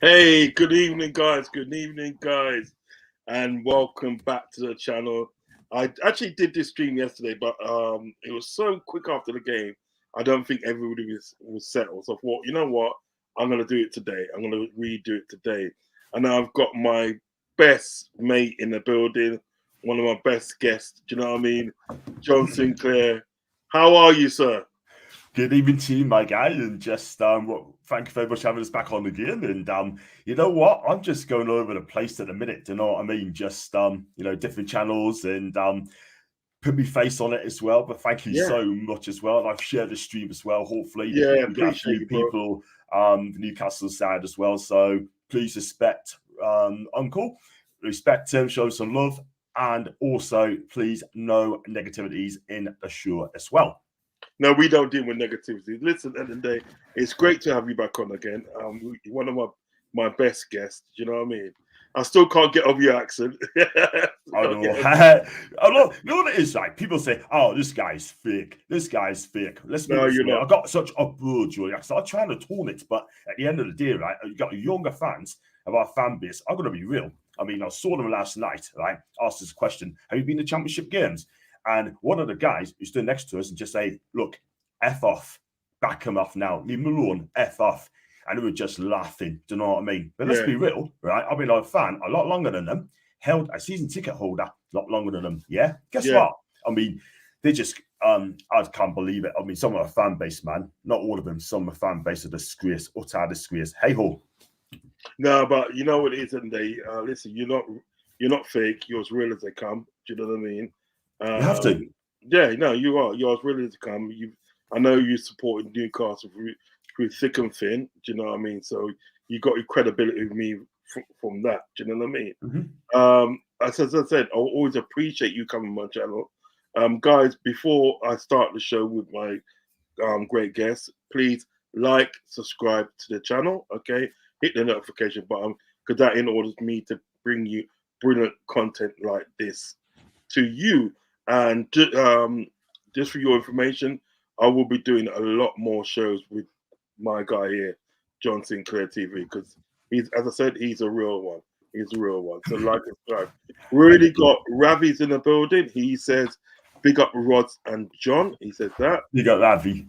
Hey, good evening, guys. Good evening, guys, and welcome back to the channel. I actually did this stream yesterday, but it was so quick after the game. I don't think everybody was settled. So I thought, you know what, I'm gonna do it today. I'm gonna redo it today. And now I've got my best mate in the building, one of my best guests. Do you know what I mean? John Sinclair. How are you, sir? Good evening to you, my guy, and just thank you very much for having us back on again. And you know what? I'm just going all over the place at the minute. Do you know what I mean? Just different channels and put my face on it as well. But thank you Yeah, so much as well. And I've shared the stream as well. Hopefully, yeah, we get a appreciate few you, bro. people the Newcastle side as well. So please respect Uncle, respect him, show some love, and also please no negativities in the show as well. No, we don't deal with negativity. Listen, at the end of the day, it's great to have you back on again. One of my best guests. You know what I mean? I still can't get over your accent. I Can't know. get over- I know. You know what it is like? People say, "Oh, this guy's fake. This guy's fake." Let's be No, honest, you're mate. not. I got such a broad Julia. So I'm trying to tone it, but at the end of the day, right, you got younger fans of our fan base. I'm gonna be real. I mean, I saw them last night. Right, asked this question: Have you been to championship games? And one of the guys who stood next to us and just say, "Look, f off, back him off now. Leave him alone. F off." And we were just laughing. Do you know what I mean? But let's Yeah, be real, right? I've been a fan a lot longer than them, held a season ticket holder a lot longer than them. Yeah. Guess yeah. what? I mean, they just I can't believe it. I mean, some of the fan base, man, not all of them, some of the fan base are disgrace, utter disgrace. Hey ho. No, but you know what it is, and they listen. You're not fake. You're as real as they come. Do you know what I mean? You have to. Yeah, no, you are. You're as real as they come. I know you supported Newcastle through thick and thin. Do you know what I mean? So you got your credibility with me from that. Do you know what I mean? Mm-hmm. As I said, I always appreciate you coming on my channel. Guys, before I start the show with my great guests, please like, subscribe to the channel, okay? Hit the notification button because that enables me to bring you brilliant content like this to you. And just for your information, I will be doing a lot more shows with my guy here, John Sinclair TV, because as I said, he's a real one. He's a real one. So like and subscribe. Thank Really you. got Ravi's in the building. He says, big up Rods and John. He says that. You got Ravi.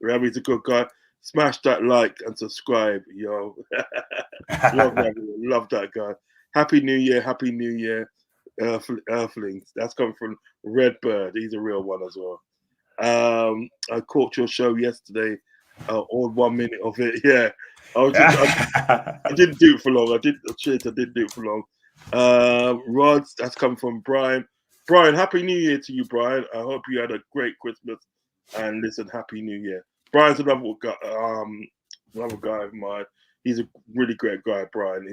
Ravi's a good guy. Smash that like and subscribe, yo. Love Ravi. Love that guy. Happy New Year. Happy New Year, Earthlings. That's coming from Redbird. He's a real one as well. I caught your show yesterday, all 1 minute of it. Yeah, I didn't do it for long. I didn't do it for long. Rods, that's come from Brian. Brian, Happy New Year to you, Brian. I hope you had a great Christmas. And listen, Happy New Year. Brian's another guy of mine. He's a really great guy, Brian.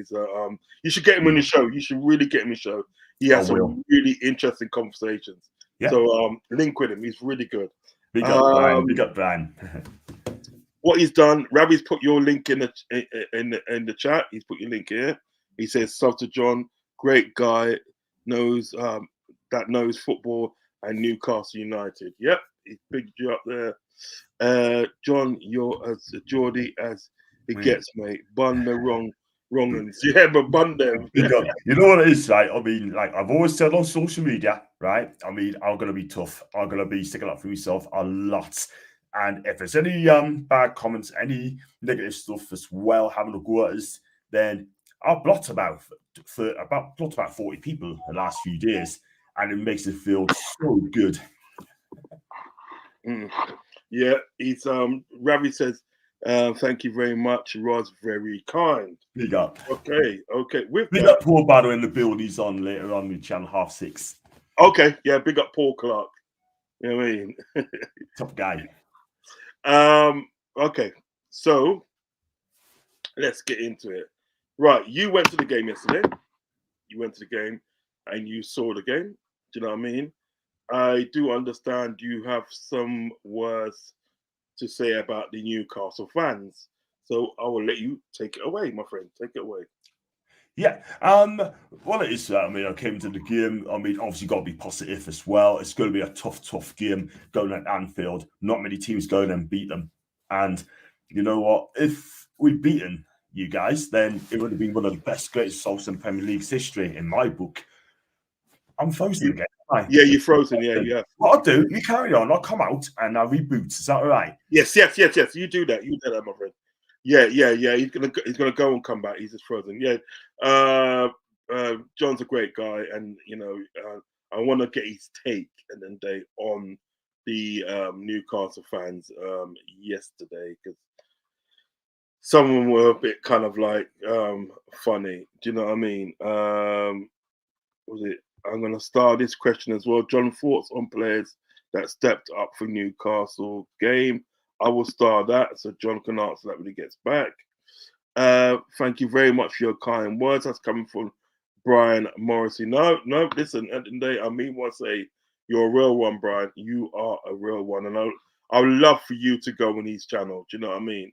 You should get him on the show. You should really get him on the show. He I has will. some really interesting conversations. Yeah. So link with him. He's really good. Big up Brian. Big Um, up Brian. what he's done, Ravi's put your link in the chat. He's put your link here. He says, "Sub to John, great guy, knows knows football and Newcastle United." Yep, he's picked you up there. John, you're as Geordie as it We gets, mate. Bun the wrong ones. Yeah, but bun them. big up. You know what it is, right? I mean, like I've always said on social media, right? I mean, I'm gonna be tough. I'm gonna be sticking up for myself a lot. And if there's any bad comments, any negative stuff as well, having a go at us, then I've blocked about 40 people the last few days, and it makes it feel so good. Mm. Yeah, he's Ravi says, thank you very much. Rod's very kind. Big up. Okay. With Big that, up Paul Battle in the build. He's on later on with channel 6:30. okay, yeah, big up Paul Clark. You know what I mean? Top guy. Okay, so let's get into it. Right, you went to the game yesterday. You went to the game and you saw the game. Do you know what I mean? I do understand you have some words to say about the Newcastle fans. So I will let you take it away, my friend. Take it away. Yeah. Well, it is. I mean, I came to the game. I mean, obviously, got to be positive as well. It's going to be a tough game going at Anfield. Not many teams go there and beat them. And you know what? If we'd beaten you guys, then it would have been one of the best, greatest results in Premier League's history in my book. I'm frozen again. Yeah, you're frozen. Yeah. What I'll do, you carry on. I'll come out and I'll reboot. Is that all right? Yes. You do that. You do that, my friend. Yeah. He's gonna go and come back. He's just frozen. Yeah. John's a great guy, and I want to get his take and then on the Newcastle fans yesterday, because some of them were a bit kind of like funny. Do you know what I mean? Was it? I'm going to start this question as well. John, thoughts on players that stepped up for Newcastle game? I will start that so John can answer that when he gets back. Thank you very much for your kind words. That's coming from Brian Morrissey. No, listen, at the end of the day, I mean what I say. You're a real one, Brian. You are a real one. And I would love for you to go on his channel. Do you know what I mean?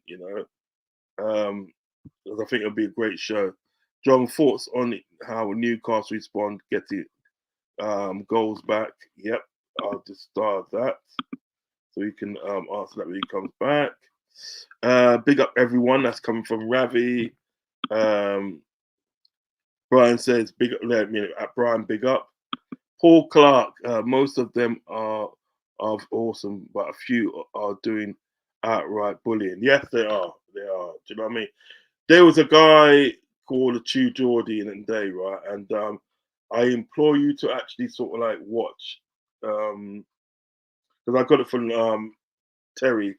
I think it'll be a great show. John, thoughts on how Newcastle respond, getting goals back? Yep, I'll just start that so you can answer that when he comes back. Big up everyone. That's coming from Ravi. Brian says, big up, at Brian, big up. Paul Clark, most of them are awesome, but a few are doing outright bullying. Yes, they are. Do you know what I mean? There was a guy called Chew Geordie in the day, right? And I implore you to actually sort of like watch, because I got it from Terry,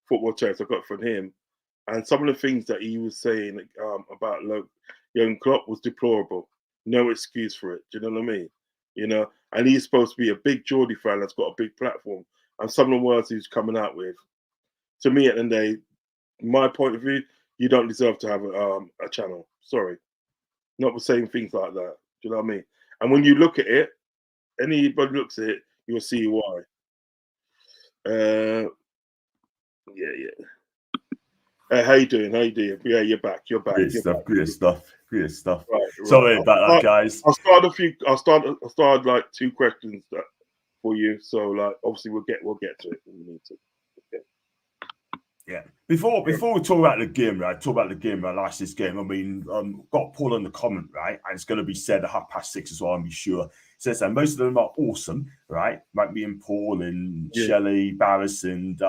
Football Terry. So I got it from him, and some of the things that he was saying about young Klopp was deplorable. No excuse for it. Do you know what I mean? And he's supposed to be a big Geordie fan that's got a big platform, and some of the words he's coming out with, to me, at the end of the day, my point of view, you don't deserve to have a channel. Sorry, not for saying things like that. Do you know what I mean? And when you look at it, anybody looks at it, you'll see why. Yeah. How you doing? Yeah, you're back. Great stuff. Right. Sorry about that, guys. I'll start like 2 questions for you. So like, obviously we'll get to it when we need to. Okay. Yeah. Before we talk about the game, right? Last this game. I mean, got Paul in the comment, right? And it's going to be said at 6:30 as well. I'm sure. It says that most of them are awesome, right? Like me and Paul and Shelley Barris and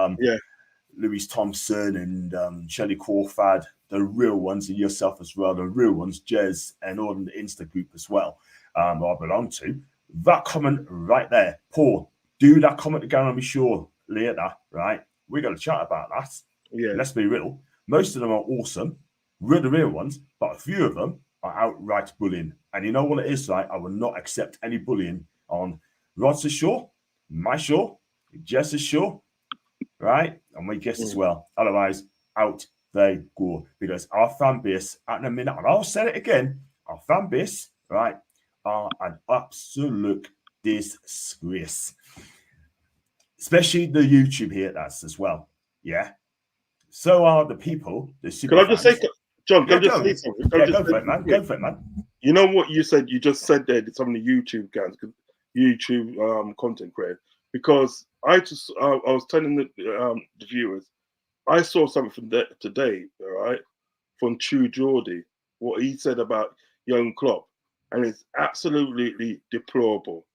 Louis Thompson and Shelley Crawford, the real ones, and yourself as well, the real ones, Jez, and all in the Insta group as well, I belong to. That comment right there, Paul, do that comment again, I'll be sure later, right? We're going to chat about that. Yeah. Let's be real. Most of them are awesome. We're the real ones, but a few of them are outright bullying. And you know what it is, right? I will not accept any bullying on Rod's show, my show, Jess's show, right? And my guests as well. Otherwise, out they go. Because our fan base, at the minute, and I'll say it again, our fan base, right, are an absolute disgrace. Especially the YouTube here, that's as well. Yeah. So are the people, the super Can I just say, John, can I just say something? Go for it, man. Go for it, man. You know what you said? You just said there that some of the YouTube guys, YouTube content creators, because I was telling the viewers, I saw something from today, all right, from Chew Geordie, what he said about young Klopp, and it's absolutely deplorable.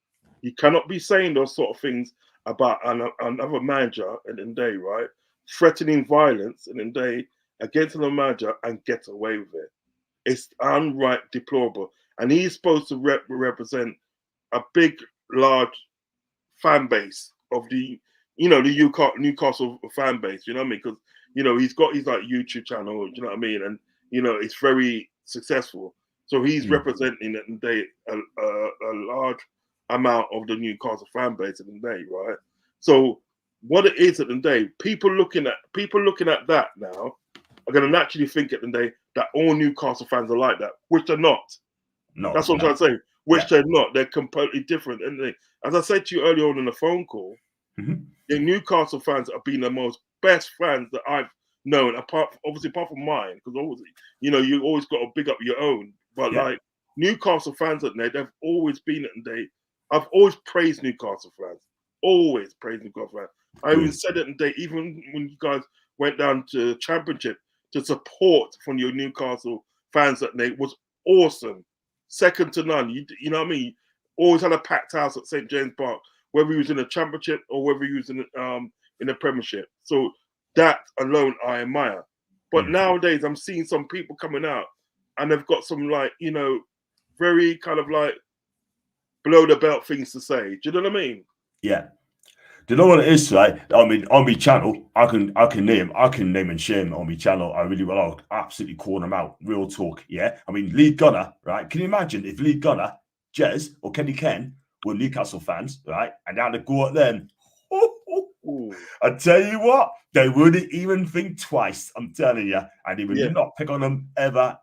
You cannot be saying those sort of things about another manager in the day, right? Threatening violence in the day against another manager and get away with it. It's unright, deplorable. And he's supposed to represent a big, large fan base of the Newcastle fan base, you know what I mean? Because, he's got his like YouTube channel, you know what I mean? And, it's very successful. So he's representing at the day a large amount of the Newcastle fan base at the day, right? So what it is at the day, people looking at that now are going to naturally think at the day that all Newcastle fans are like that, which they're not. No, that's what I'm trying to say. Which they're not. They're completely different. And as I said to you earlier on in the phone call, the Newcastle fans have been the most best fans that I've known, apart from mine, because obviously, you always got to big up your own. But like Newcastle fans at there, they've always been at the day. I've always praised Newcastle fans. Always praised Newcastle fans. I even said it in the day, even when you guys went down to Championship, the support from your Newcastle fans that day was awesome, second to none. You know what I mean? Always had a packed house at St James Park, whether he was in the Championship or whether he was in the Premiership. So that alone I admire. But nowadays I'm seeing some people coming out and they've got some like, you know, very kind of like below the belt things to say. Do you know what I mean? Yeah. Do you know what it is, right? I mean, on my channel, I can name and shame on my channel. I really will. I'll absolutely call them out. Real talk, yeah. I mean, Lee Gunner, right? Can you imagine if Lee Gunner, Jez, or Kenny Ken were Newcastle fans, right? And now they go at them. I tell you what, they wouldn't even think twice. I'm telling you, and they would not pick on them ever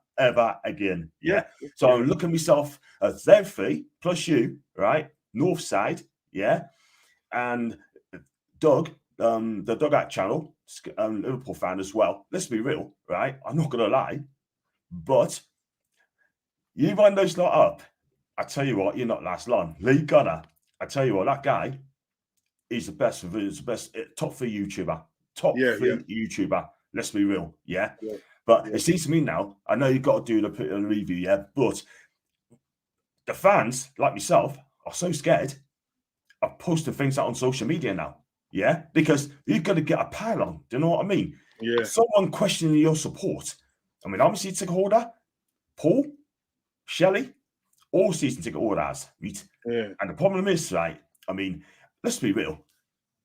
again. Yeah. So I'm looking at myself as them three plus you, right? North side, yeah, and Doug, the Dugout channel, Liverpool fan as well. Let's be real, right? I'm not gonna lie, but you wind those lot up. I tell you what, you're not last long. Lee Gunner, I tell you what, that guy, he's the best. He's the best top 3 YouTuber. Top 3 YouTuber. Let's be real, yeah. But it seems to me now, I know you've got to do the review, yeah, but the fans, like myself, are so scared of posting things out on social media now. Yeah, because you've got to get a pile on. Do you know what I mean? Yeah. Someone questioning your support. I mean, obviously, ticket holder, Paul, Shelley, all season ticket holders, right? Yeah. And the problem is, right? I mean, let's be real.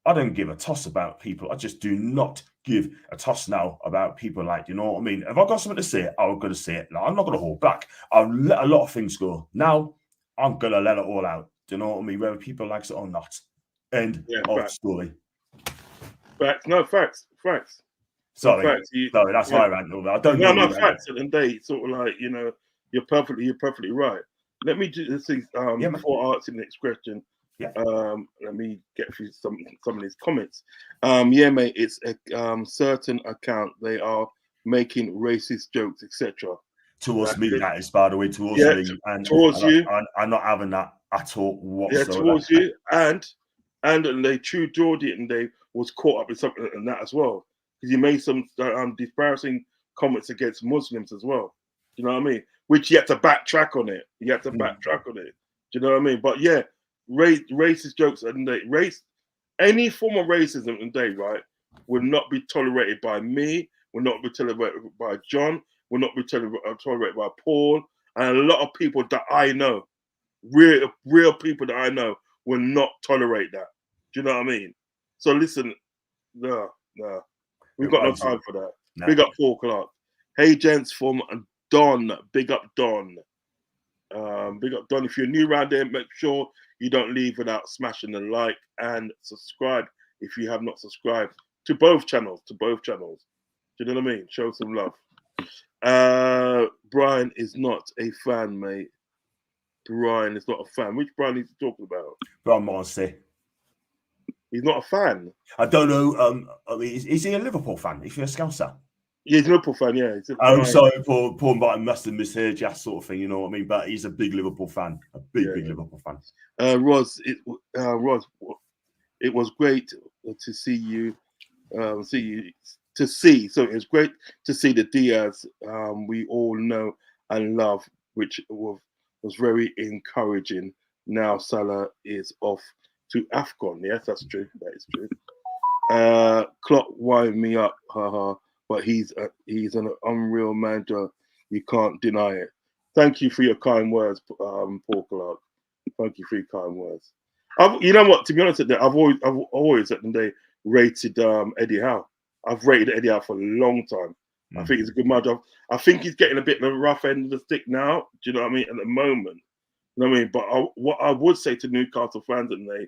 I don't give a toss about people. I just do not give a toss now about people like, you know what I mean? If I got something to say, I'm going to say it. Now, I'm not going to hold back. I'll let a lot of things go. Now, I'm going to let it all out. Do you know what I mean? Whether people like it or not. End of story. Facts. No, facts. Sorry, facts. Sorry, that's my rant. I don't know. No, facts. At the end of the day, sort of like, you know, you're perfectly right. Let me do this thing before I answer the next question. Yeah. Let me get through some of these comments. Yeah, mate, it's a certain account. They are making racist jokes, etc. Towards me, that is, by the way, towards me, and towards you. I'm not having that at all whatsoever. Yeah, towards you, and the true Geordie and they was caught up in something and that as well, because you made some disparaging comments against Muslims as well. Do you know what I mean? Which you had to backtrack on it. Do you know what I mean? But yeah, racist jokes and any form of racism today, right, will not be tolerated by me. Will not be tolerated by John. Will not be tolerated by Paul, and a lot of people that I know, real people that I know, will not tolerate that. Do you know what I mean? So listen, no, we've got no time for that. No. Big up Paul Clark. Hey gents, from Don. Big up Don. Big up Don. If you're new around there, make sure you don't leave without smashing the like and subscribe if you have not subscribed to both channels. Do you know what I mean? Show some love. Brian is not a fan, mate. Brian is not a fan. Which Brian is he talking about? Brian Morrissey. He's not a fan. I don't know. I mean, is he a Liverpool fan? Is he a Scouser? Yeah, he's a Liverpool fan. Yeah. I'm sorry, Paul Martin must have misheard you, sort of thing. You know what I mean? But he's a big Liverpool fan. A big Liverpool fan. Roz, it was great to see you. So it was great to see the Diaz we all know and love, which was very encouraging. Now Salah is off to AFCON. Yes, that's true. That is true. Klopp wind me up, haha. But he's an unreal manager. You can't deny it. Thank you for your kind words, Paul Clark. Thank you for your kind words. You know what? To be honest, I've always at the day rated Eddie Howe. I've rated Eddie Howe for a long time. I think he's a good manager. I think he's getting a bit of a rough end of the stick now. Do you know what I mean? At the moment, you know what I mean. But what I would say to Newcastle fans, and they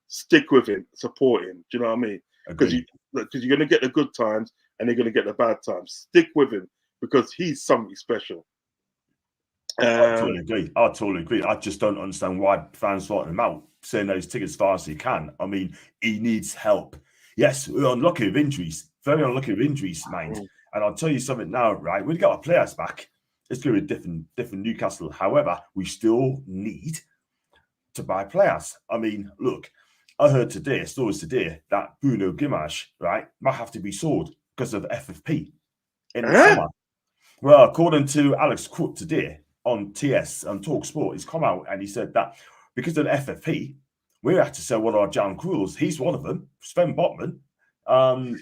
stick with him, support him. Do you know what I mean? Because you're going to get the good times and you're going to get the bad times. Stick with him because he's something special. I totally agree. I just don't understand why fans sorting him out, saying those tickets as far as he can. I mean, he needs help. Yes, we're unlucky with injuries. Very unlucky with injuries, mind. And I'll tell you something now, right? We've got our players back. It's going to be different Newcastle. However, we still need to buy players. I mean, look, I heard stories today, that Bruno Guimaraes, right, might have to be sold because of FFP. in the summer. Well, according to Alex Crook today on TS and Talk Sport, he's come out and he said that because of the FFP, we have to sell one of our Jan Kruls. He's one of them. Sven Botman.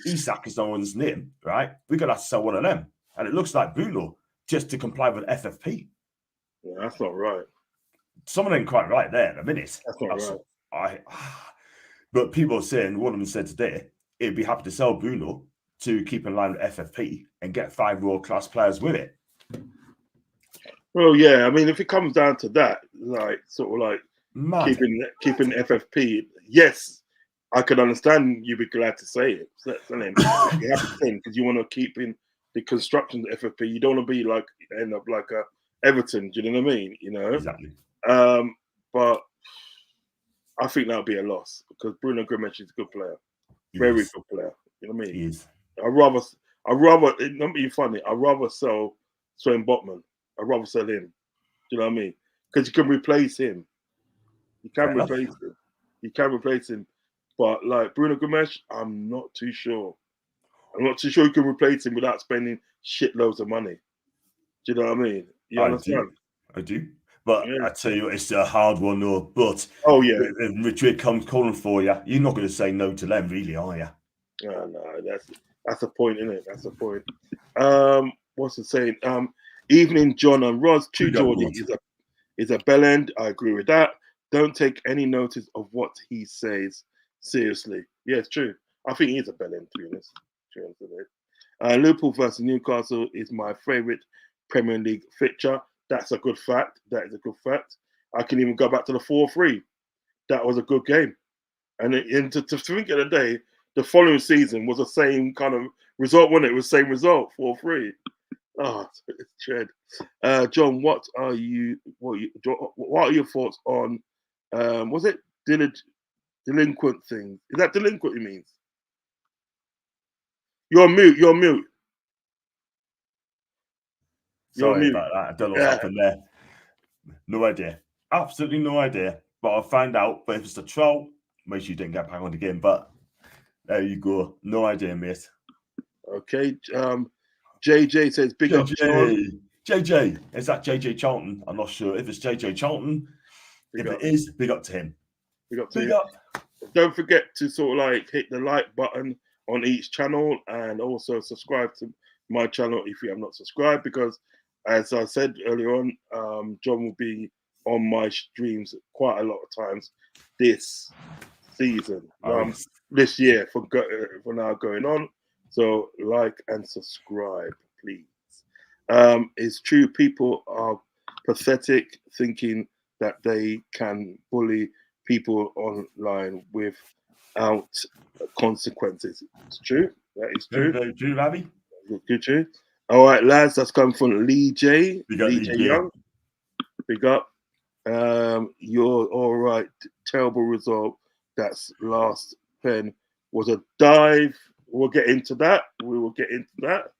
Isak is no one's name, right? We're going to have to sell one of them. And it looks like Bruno just to comply with FFP. Yeah, that's not right. Someone ain't quite right there in a minute. That's not right. But people are saying, one of them said today, he'd be happy to sell Bruno to keep in line with FFP and get 5 world-class players with it. Well, yeah, I mean, if it comes down to that, like sort of like keeping FFP, yes, I could understand you'd be glad to say it. You have to think because you want to keep in the construction of FFP. You don't want to be like end up like a Everton. Do you know what I mean? You know, exactly. But I think that would be a loss because Bruno Gomes is a good player, very good player. You know what I mean? He is. I'd rather it not be funny. I'd rather sell Sven Botman. I'd rather sell him. Do you know what I mean? Because you can replace him. You can replace him. But like Bruno Gomes, I'm not too sure. I'm not too sure you can replace him without spending shitloads of money. Do you know what I mean? You understand? I do. But I tell you, it's a hard one, though. But if Madrid comes calling for you, you're not going to say no to them, really, are you? No, that's the point, isn't it? That's the point. What's the saying? Evening, John and Roz. True Geordie is a bellend. I agree with that. Don't take any notice of what he says seriously. Yeah, it's true. I think he's a bellend, to be honest. Liverpool versus Newcastle is my favourite Premier League fixture. That's a good fact. That is a good fact. I can even go back to the 4-3. That was a good game. And to think of the day, the following season was the same kind of result, wasn't it? It was the same result, 4-3. Oh, it's dread. John, what are your thoughts on was it delinquent thing? Is that delinquent he means? You're mute. Sorry about that. I don't know what's happened there. No idea. Absolutely no idea. But I'll find out. But if it's a troll, make sure you didn't get back on the game. But there you go. No idea, mate. Okay. JJ says big up Sean. JJ. Is that JJ Charlton? I'm not sure. If it's JJ Charlton, if it is, big up to him. Big up. Don't forget to sort of like hit the like button on each channel and also subscribe to my channel if you have not subscribed, because as I said earlier on, John will be on my streams quite a lot of times this season, this year for now going on. So like and subscribe, please. It's true people are pathetic thinking that they can bully people online without consequences. It's true. That is true. Very true, Ravi. Good, true. All right, lads, that's come from Lee J. Lee J. Young. Big up. You're all right. Terrible result. That's last pen was a dive. We'll get into that. We will get into that.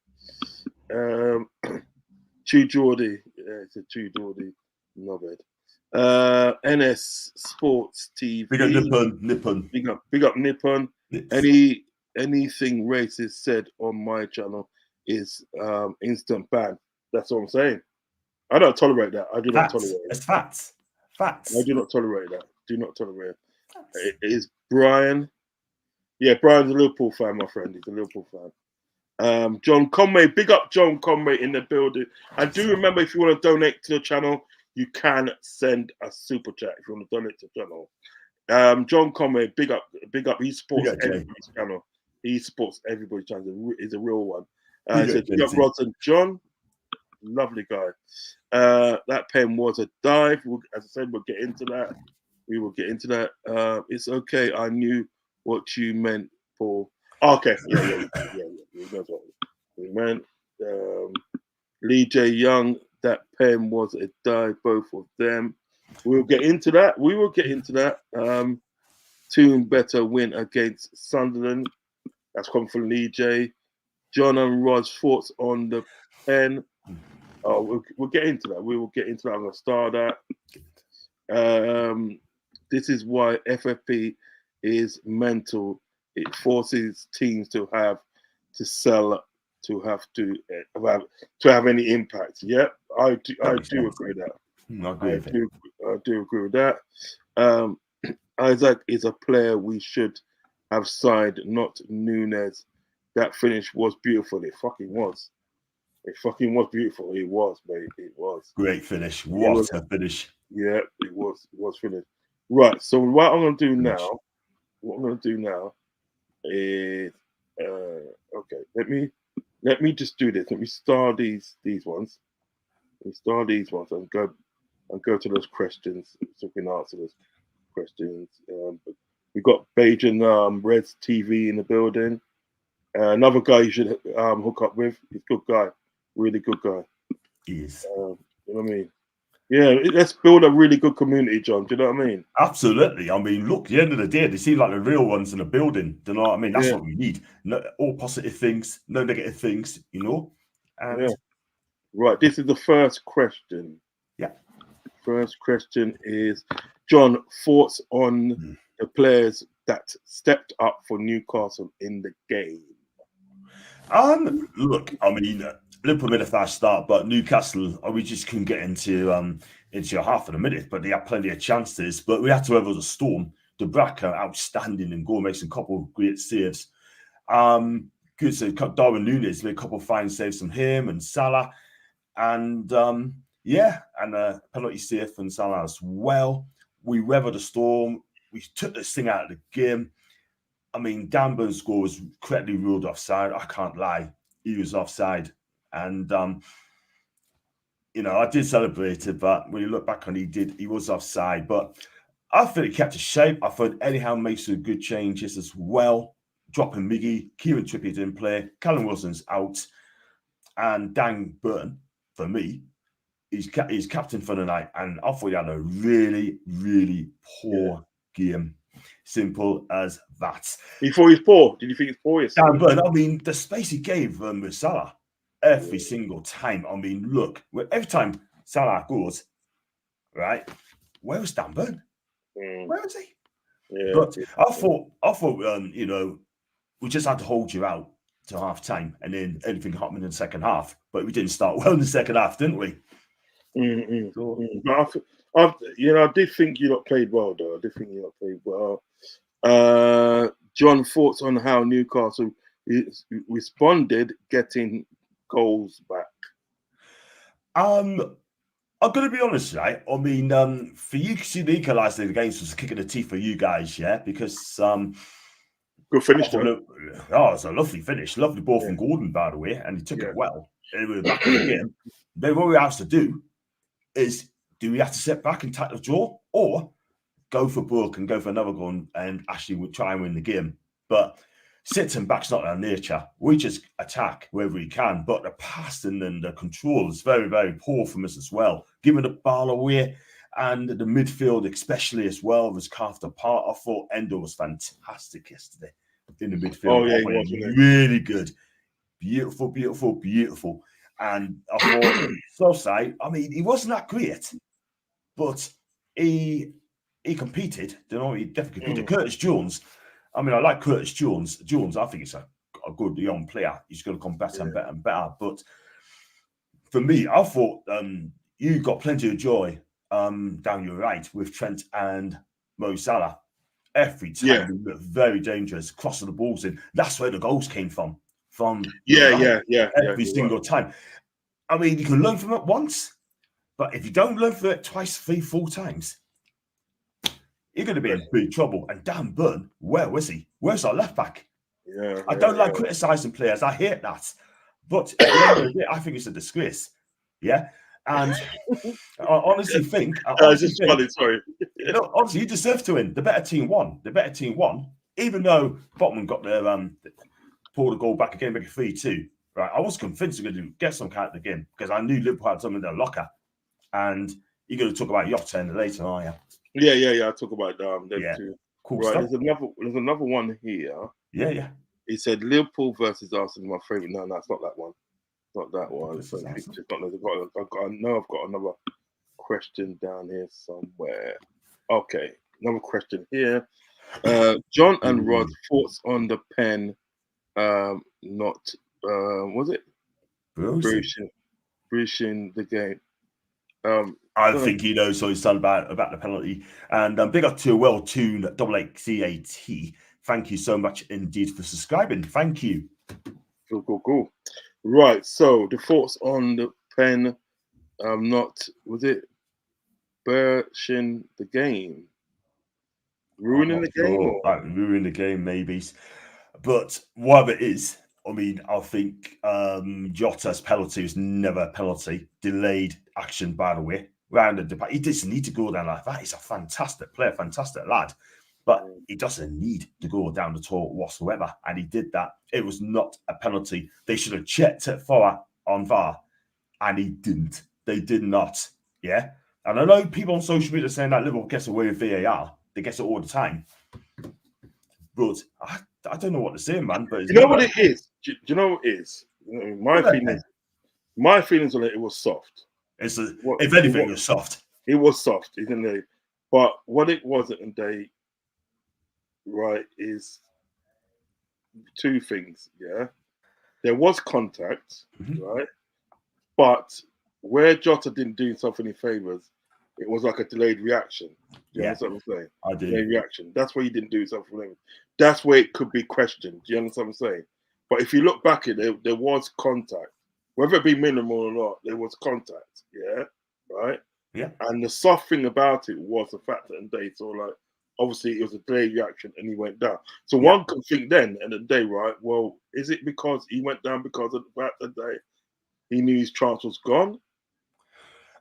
True Geordie. Yeah, it's a True Geordie. Not bad. NS Sports TV. Big up Nippon. Big up Nippon. Anything racist said on my channel is instant ban. That's what I'm saying. I don't tolerate that. I do not tolerate it. It's facts. I do not tolerate that. Do not tolerate it. It is Brian. Yeah, Brian's a Liverpool fan, my friend. He's a Liverpool fan. John Conway, big up John Conway in the building. And do remember, if you want to donate to the channel, you can send a super chat if you want to donate to the channel. John Conway, big up. He supports everybody's channel. He supports everybody's channel. He's a real one. Big up Rods and John. Lovely guy. That pen was a dive. As I said, we'll get into that. We will get into that. It's okay. I knew what you meant, Paul. Okay. Yeah. We know what we meant. Lee J. Young, that pen was a dive, both of them. We'll get into that. Toon better win against Sunderland. That's come from Lee J. John and Rod's thoughts on the pen. Oh, we'll get into that. We will get into that. I'm going to start that. This is why FFP is mental. It forces teams to have to sell to have any impact. Yep, I do agree with that. I agree with it. I do agree with that. Isaac is a player we should have signed, not Nunes. That finish was beautiful. It fucking was. It fucking was beautiful. It was, mate. It was. Great finish. What a finish. Yeah, it was. It was finished. Right. So what I'm gonna do now? What I'm gonna do now is okay. Let me just do this. Let me star these ones. Let me star these ones and go to those questions so we can answer those questions. We got Bajan Reds TV in the building. Another guy you should hook up with. He's a good guy, really good guy. He is. You know what I mean? Yeah, let's build a really good community, John. Do you know what I mean? Absolutely. I mean, look, at the end of the day, they seem like the real ones in the building. Do you know what I mean? That's what we need. No, all positive things, no negative things, you know? And right, this is the first question. Yeah. First question is, John, thoughts on the players that stepped up for Newcastle in the game? Look, I mean, Liverpool made a fast start, but Newcastle, we just couldn't get into half of the minute, but they had plenty of chances. But we had to weather the storm. De Bruyne, outstanding and goal, makes a couple of great saves. Good save. Darwin Núñez made a couple of fine saves from him and Salah. And and a penalty save from Salah as well. We weathered the storm. We took this thing out of the game. I mean, Dan Burn's score was correctly ruled offside. I can't lie. He was offside. And, I did celebrate it, but when you look back on it, he was offside. But I thought he kept his shape. I thought Eddie Howe makes some good changes as well. Dropping Miggy, Kieran Trippier didn't play, Callum Wilson's out. And Dan Burn, for me, he's captain for the night. And I thought he had a really, really poor game. Simple as that. You thought he was poor? Did you think he's poor? Dan Burn, I mean, the space he gave with Salah every single time. I mean, look, every time Salah goes, right, where was Dan Burn? Where was he? Yeah. But I thought, we just had to hold you out till half time, and then anything happened in the second half. But we didn't start well in the second half, didn't we? But I did think you lot played well, though. I did think you lot played well. John, thoughts on how Newcastle responded getting goals back? I'm going to be honest, right? I mean, for you to see the equaliser against was a kick in the teeth for you guys, yeah? Because good finish, though. It's a lovely finish. Lovely ball from Gordon, by the way, and he took it well. And we were back in the game. Then what we have to do is, do we have to sit back and tackle the draw, or go for broke and go for another goal and actually try and win the game? But sitting back's not our nature. We just attack wherever we can. But the passing and the control is very, very poor from us as well. Giving the ball away, and the midfield especially as well was carved apart. I thought Endo was fantastic yesterday in the midfield. He was really good. Beautiful, beautiful, beautiful. And I thought, Southside, I mean, he wasn't that great, but he competed. He definitely competed. Curtis Jones, I mean, I like Curtis Jones. Jones, I think he's a good young player. He's going to come better and better and better. But for me, I thought you got plenty of joy down your right with Trent and Mo Salah. Every time we were very dangerous, crossing the balls in. That's where the goals came from. Every single time. I mean, you can learn from it once, but if you don't learn from it twice, 3, 4 times, you're going to be in big trouble. And Dan Burn, where was he? Where's our left back? I don't like criticising players. I hate that. But at the end of the day, I think it's a disgrace. Yeah. And I honestly think. Honestly, you deserve to win. The better team won. Even though Botman got their pulled the goal back again, make it 3-2. Right. I was convinced we were going to get some kind of the game because I knew Liverpool had something in their locker. And you're going to talk about Yota later, aren't you? Yeah. I'll talk about them too. Cool right. Stuff. There's another one here. Yeah. He said Liverpool versus Arsenal, my favourite. No, it's not that one. Not that one. I know I've got another question down here somewhere. Okay, another question here. John and Rod, thoughts on the pen not Was it Bruising the game? I think he knows what he's done about the penalty. And big up to well-tuned XXCAT. Thank you so much indeed for subscribing. Thank you. Cool. Right. So the thoughts on the pen. Was it Bruising the game? Ruining the game? Sure. Like, ruining the game, maybe. But whatever it is, I mean, I think Jota's penalty was never a penalty. Delayed action, by the way. He doesn't need to go down like that. He's a fantastic player, fantastic lad. But he doesn't need to go down the tour whatsoever. And he did that. It was not a penalty. They should have checked it on VAR. And he didn't. They did not. Yeah. And I know people on social media are saying that Liverpool gets away with VAR. They get it all the time. But I don't know what to say, man. But you know what it is? Do you know what it is? My feelings on it was soft. If anything, it was soft. It was soft, isn't it? But what it wasn't, and they right is two things. Yeah, there was contact, right? But where Jota didn't do himself any favors, it was like a delayed reaction. Do you understand what I'm saying? I do. Delayed reaction. That's where he didn't do himself any favors. That's where it could be questioned. Do you understand what I'm saying? But if you look back at it, there was contact. Whether it be minimal or not, there was contact. Yeah. Right? Yeah. And the soft thing about it was the fact that they saw, like, obviously it was a delayed reaction and he went down. So one could think then, at the day, right, well, is it because he went down because of the fact that he knew his chance was gone?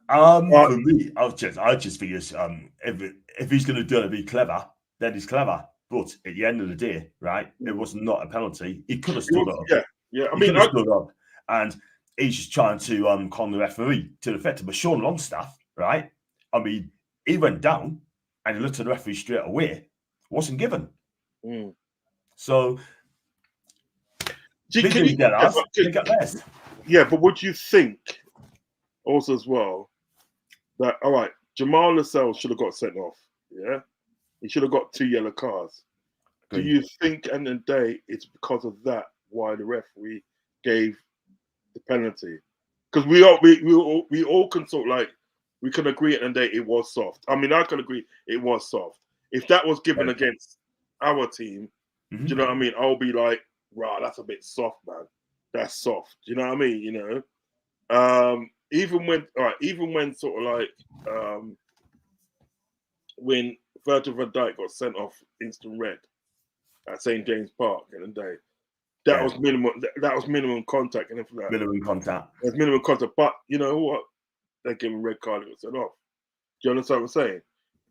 For me, I just think it's if he's going to do it, be clever, then he's clever. But at the end of the day, right, it was not a penalty. He could have stood up. Yeah. I mean, stood up, and he's just trying to con the referee to the effect. But Sean Longstaff, right? I mean, he went down and he looked at the referee straight away. Wasn't given. So, can you get us? Yeah, but would you think also as well that, all right, Jamal Lascelles should have got sent off? Yeah, he should have got 2 yellow cards. Do you think at the end of the day it's because of that why the referee gave the penalty? Because we all can sort of, like, we can agree at the end of the day it was soft. I mean, I can agree it was soft. If that was given against our team, do you know what I mean? I'll be like, right, that's a bit soft, man. That's soft. Do you know what I mean? You know, even when sort of like when Virgil van Dijk got sent off instant red at St. James Park in the day, that was minimum. That was minimum contact and everything like that. Minimum contact. There's minimum contact, but you know what? They gave him a red card and got sent off. Do you understand what I'm saying?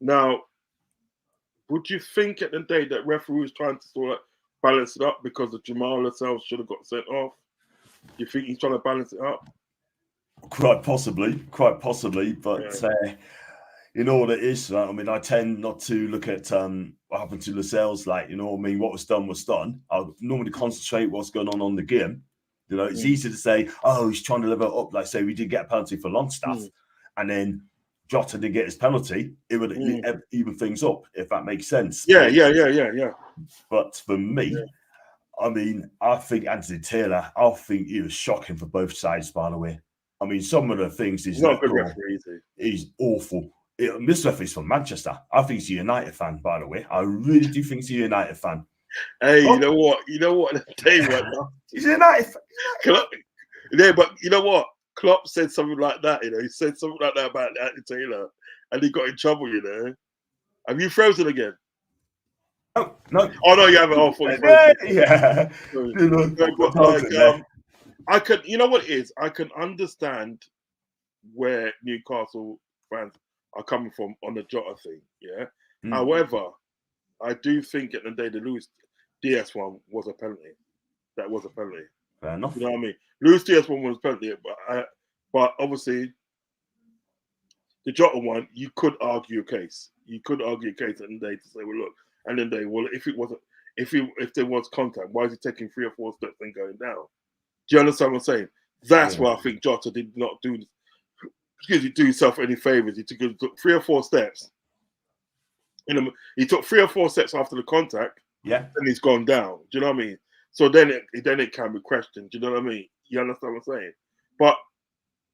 Now, would you think at the day that referee was trying to sort of balance it up because the Jamal Lascelles should have got sent off? Do you think he's trying to balance it up? Quite possibly. But you know what it is. I mean, I tend not to look at what happened to Lascelles. Like, you know what I mean? What was done was done. I normally concentrate what's going on the game. You know, it's easy to say, oh, he's trying to live it up. Like, say, we did get a penalty for Longstaff, and then Jota didn't get his penalty. It would even things up, if that makes sense. Yeah. But for me, I mean, I think Anthony Taylor, I think he was shocking for both sides, by the way. I mean, some of the things he's not a good referee, is he? He's awful. This referee's from Manchester. I think he's a United fan, by the way. I really do think he's a United fan. Hey, you know what? Tell you what, he's a United fan. Yeah, but you know what? Klopp said something like that. You know, he said something like that about Anthony Taylor, and he got in trouble. You know, have you frozen again? Oh no! Oh no, you haven't. Oh, yeah. But like, I can. You know what it is? I can understand where Newcastle fans are coming from on the Jota thing. Yeah. However, I do think at the day the Luis Diaz one was a penalty. That was a penalty. Fair enough. You know what I mean? Luis Diaz one was a penalty, but obviously the Jota one, you could argue a case. You could argue a case at the day to say, well, look, and then if there was contact, why is he taking 3 or 4 steps and going down? Do you understand what I'm saying? That's why I think Jota did not do himself any favors. He took 3 or 4 steps. He took 3 or 4 steps after the contact. Yeah. And he's gone down. Do you know what I mean? So then it can be questioned. Do you know what I mean? You understand what I'm saying? But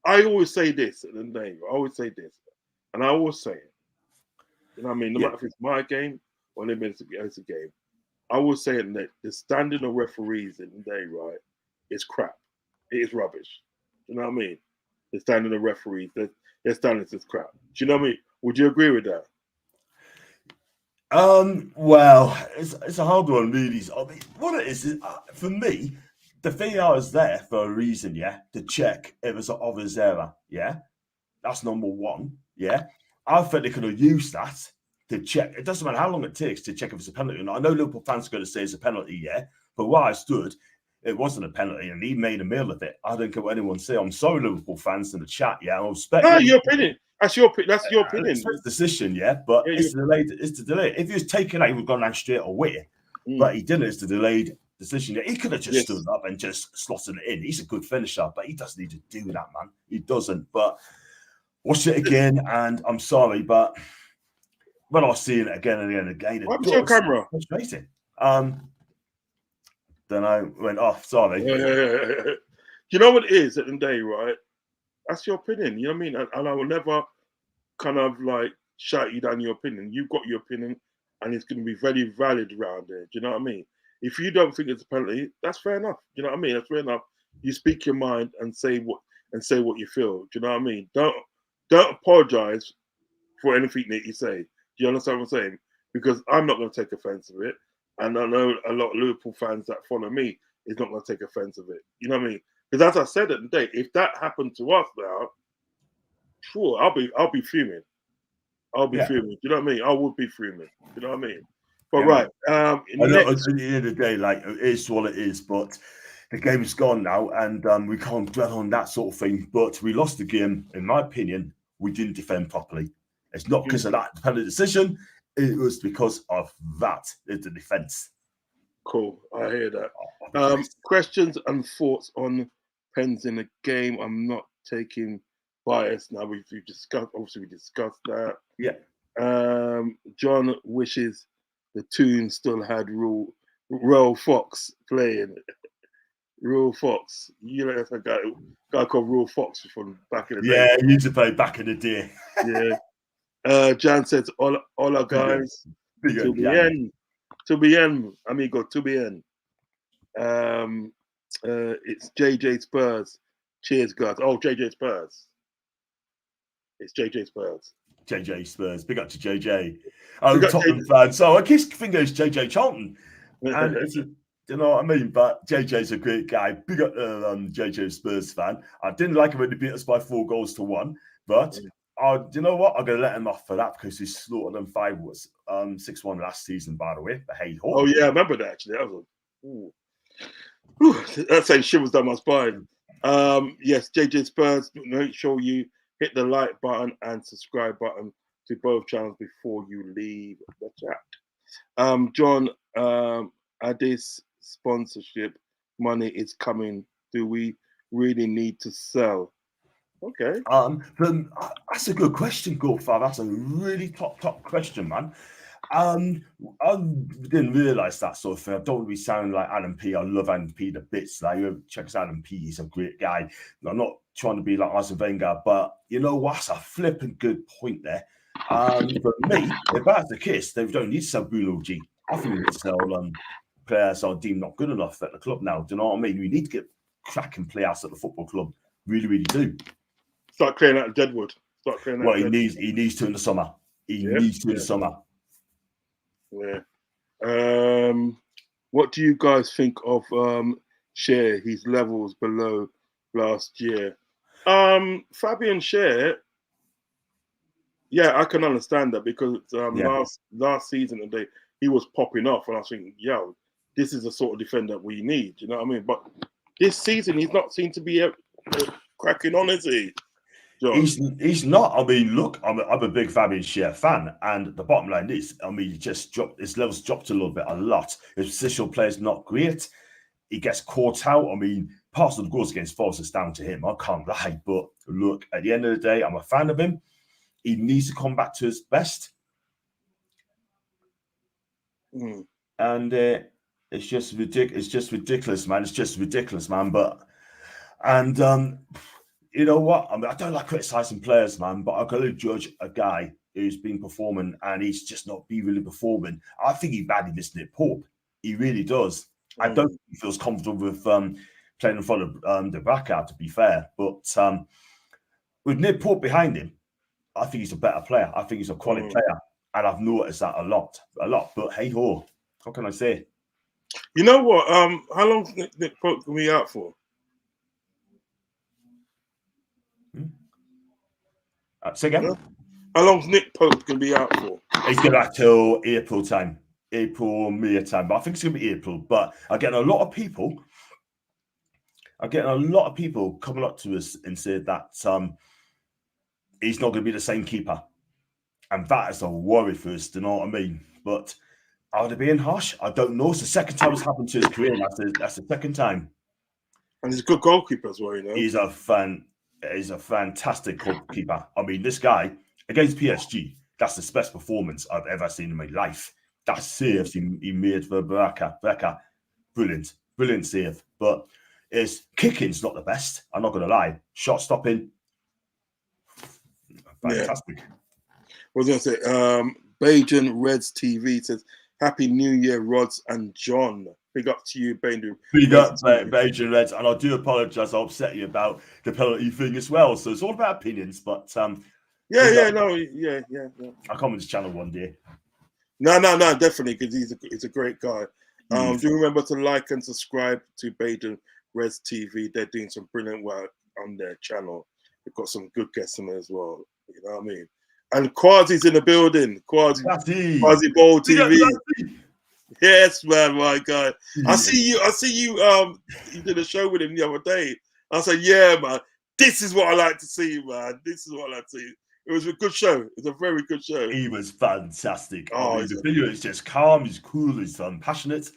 I always say this at the end of the day. I always say this, and I always say it. You know what I mean? No Yeah. matter if it's my game or it's a game, I always say it that the standing of referees in the day, right, is crap. It is rubbish. You know what I mean? The standing of referees, their standards is crap. Do you know what I mean? Would you agree with that? Well, it's a hard one, really. I mean, what it is for me, the VAR is there for a reason, yeah, to check if there's an obvious error, yeah. That's number one, yeah. I think they could have used that to check. It doesn't matter how long it takes to check if it's a penalty or not. I know Liverpool fans are going to say it's a penalty, yeah, but where I stood, it wasn't a penalty, and he made a meal of it. I don't care what anyone say. I'm sorry, Liverpool fans in the chat, yeah. I respect Your opinion. That's your opinion. it's decision, yeah, but Yeah, it's delayed. It's the delay. If he was taken out, he would have gone down straight away. But he didn't. It's the delayed decision. He could have just stood up and just slotted it in. He's a good finisher, but he doesn't need to do that, man. He doesn't. But watch it again, and I'm sorry, but when I was seeing it again and again and again, what happened to your camera? Frustrating. Then I went off. Sorry. You know what it is at the end of the day, right? That's your opinion. You know what I mean? And I will never kind of like shout you down your opinion. You've got your opinion, and it's going to be very valid around there. Do you know what I mean? If you don't think it's a penalty, that's fair enough. Do you know what I mean? That's fair enough. You speak your mind and say what you feel. Do you know what I mean? Don't apologize for anything that you say. Do you understand what I'm saying? Because I'm not going to take offense of it, and I know a lot of Liverpool fans that follow me is not going to take offense of it. You know what I mean? Because as I said at the day, if that happened to us now, sure, I'll be fuming. I'll be fuming. Do you know what I mean? I would be fuming. Do you know what I mean? But right, I know at the end of the day, like it is what it is, but the game is gone now, and we can't dwell on that sort of thing. But we lost the game, in my opinion. We didn't defend properly. It's not because of that penalty decision. It was because of that. It's the defense. Cool. I hear that. Questions and thoughts on pens in the game. I'm not taking bias now. We discussed. Obviously, we discussed that. Yeah. John wishes the tune still had Royal Fox playing. Royal Fox. You know, that's a guy called Royal Fox from back in the day. Yeah, he used to play back in the day. Yeah. Jan says, "Hola guys. To bien, amigo. To bien. It's JJ Spurs. Cheers, guys. Oh, JJ Spurs. It's JJ Spurs. JJ Spurs. Big up to JJ. I'm a Tottenham fan, so I keep thinking it's JJ Charlton. And it's you know what I mean? But JJ's a great guy. Big up JJ Spurs fan. I didn't like him when they beat us by 4-1, but you know what? I'm going to let him off for that because he slaughtered them 6-1 last season, by the way. But hey, oh yeah, I remember that actually. That was that same shivers down my spine. Yes, JJ Spurs. Make sure you hit the like button and subscribe button to both channels before you leave the chat. John, Addis sponsorship money is coming. Do we really need to sell? Okay. That's a good question, Godfather. That's a really top question, man. I didn't realise that sort of thing. I don't really sound like Adam P. I love Adam P. the bits. Like, check us out, Adam P. He's a great guy. I'm not trying to be like Arsene Wenger, but you know what? That's a flipping good point there. For me, if that's the case, they don't need to sell Bruno G. I think we need to sell players are deemed not good enough at the club now. Do you know what I mean? We need to get cracking players at the football club. Really, really do. Start clearing out Deadwood. Well, he needs to in the summer. He needs to in the summer. Yeah. What do you guys think of Share? His levels below last year. Fabian Share. Yeah, I can understand that because last season he was popping off, and I was thinking, yo, this is the sort of defender we need. You know what I mean? But this season, he's not seen to be cracking on, is he? John? He's not. I mean, look, I'm a big Fabian Schär fan, and the bottom line is, I mean, his levels dropped a lot. His positional play is not great. He gets caught out. I mean, parts of the goals against Forest is down to him. I can't lie, but look, at the end of the day, I'm a fan of him. He needs to come back to his best. And It's just ridiculous. It's just ridiculous, man. It's just ridiculous, man. And you know what? I mean, I don't like criticizing players, man, but I've got to judge a guy who's been performing and he's just not be really performing. I think he badly missed Nick Pope. He really does. I don't think he feels comfortable with playing in front of the Braca, to be fair. But with Nick Pope behind him, I think he's a better player. I think he's a quality player. And I've noticed that a lot. But hey ho, what can I say? You know what? How long is Nick Pope going to be out for? Say again? How long's Nick Pope going to be out for? He's going back till April time. April, May time. But I think it's going to be April. But I'm getting a lot of people coming up to us and say that he's not going to be the same keeper. And that is a worry for us, do you know what I mean? But are they being harsh? I don't know. It's the second time it's happened to his career. That's the second time. And he's a good goalkeeper as well, you know. He's a fantastic goalkeeper. I mean, this guy against PSG, that's the best performance I've ever seen in my life. That save he made for Braca, brilliant save. But his kicking's not the best. I'm not going to lie. Shot stopping, fantastic. Yeah. I was going to say, Bajan Reds TV says, Happy New Year, Rods and John. Big up to you, Bajan. Big up, Bajan Reds. And I do apologise. I upset you about the penalty thing as well. So it's all about opinions. But yeah. I'll come on this channel one day. No, definitely, because he's a great guy. Do remember to like and subscribe to Bajan Reds TV. They're doing some brilliant work on their channel. They've got some good guests on there as well. You know what I mean? And Quasi's in the building. Quasi Bowl TV. Yes, man, my guy. I see you. You did a show with him the other day. I said, yeah, man. This is what I like to see, man. This is what I like to see. It was a good show. It was a very good show. He was fantastic. I mean, the video is just calm. He's cool. He's passionate.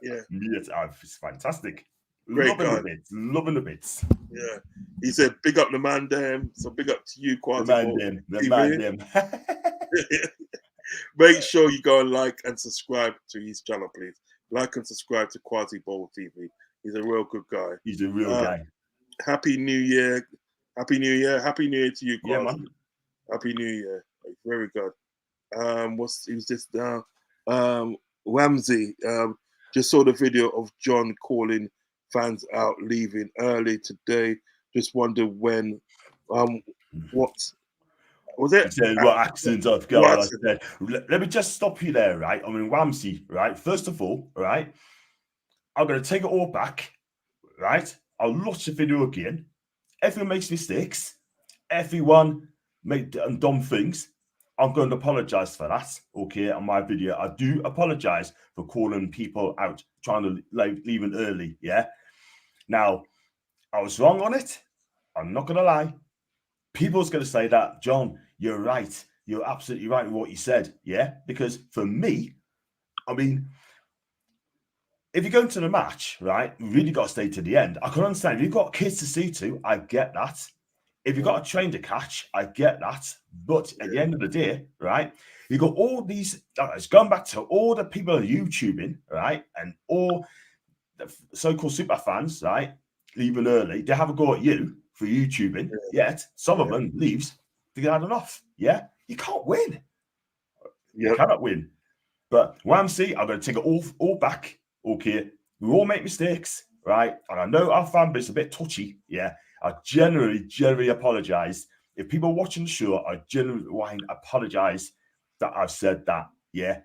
Yeah, it's fantastic. Great guy. Loving the bits. Yeah. He said, big up the man them. So big up to you, Quasi. The man them. Make sure you go and like and subscribe to his channel, please. Like and subscribe to Quasi Bowl TV. He's a real good guy. He's a real guy. Happy New Year. Happy New Year. Happy New Year to you, Quasi. Yeah, man. Happy New Year. Very good. Who's this now? Whamsy. Just saw the video of John calling fans out leaving early today. Just wonder when what was it? Said, what accident I've got. I said, let me just stop you there, right? I mean, Whamsy, right? First of all, right, I'm going to take it all back, right? I'll watch the video again. Everyone makes mistakes. Everyone make dumb things. I'm going to apologize for that, okay, on my video. I do apologize for calling people out, trying to leave it early, yeah? Now, I was wrong on it. I'm not going to lie. People's going to say that, John, you're right. You're absolutely right with what you said, yeah? Because for me, I mean, if you're going to the match, right, you really got to stay to the end. I can understand. If you've got kids to see to, I get that. If you've got a train to catch, I get that. But at the end of the day, right, you got all these, it's going back to all the people YouTubing, right, and all the so-called super fans, right, leaving early. They have a go at you for YouTubing, yet some of them leaves to get had enough. Yeah, you can't win. You cannot win. But Whamsy, I'm going to take it all back. Okay, we all make mistakes, right? And I know our fan base is a bit touchy. Yeah, I generally apologize. If people are watching the show, I generally apologize that I've said that. Yeah,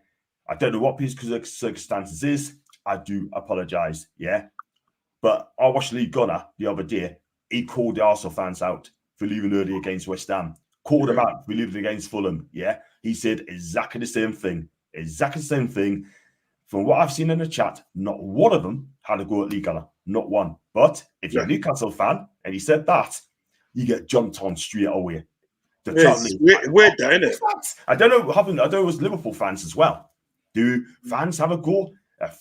I don't know what people's circumstances is. I do apologize. Yeah, but I watched Lee Gunner the other day. He called the Arsenal fans out for leaving early against West Ham. Called them out for leaving against Fulham. Yeah, he said exactly the same thing. Exactly the same thing. From what I've seen in the chat, not one of them had a go at Lee Gunner. Not one. But if you're a Newcastle fan and he said that, you get jumped on straight away. We're down it. I don't know. I know it was Liverpool fans as well. Do fans have a go? Have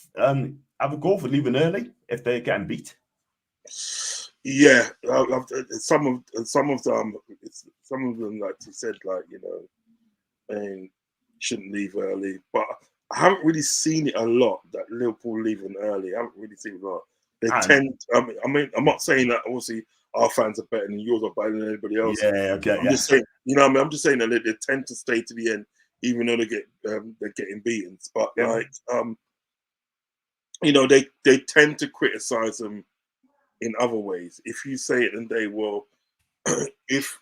a go for leaving early if they're getting beat? Yeah, some of them, like you said, like, you know, and shouldn't leave early. But I haven't really seen it a lot that Liverpool leaving early. I haven't really seen it a lot. They tend. I mean, I'm not saying that obviously our fans are better than yours or better than anybody else. Yeah, okay, I'm just saying, I'm just saying that they tend to stay to the end, even though they're getting beaten. But they tend to criticize them in other ways. If you say it and they will, if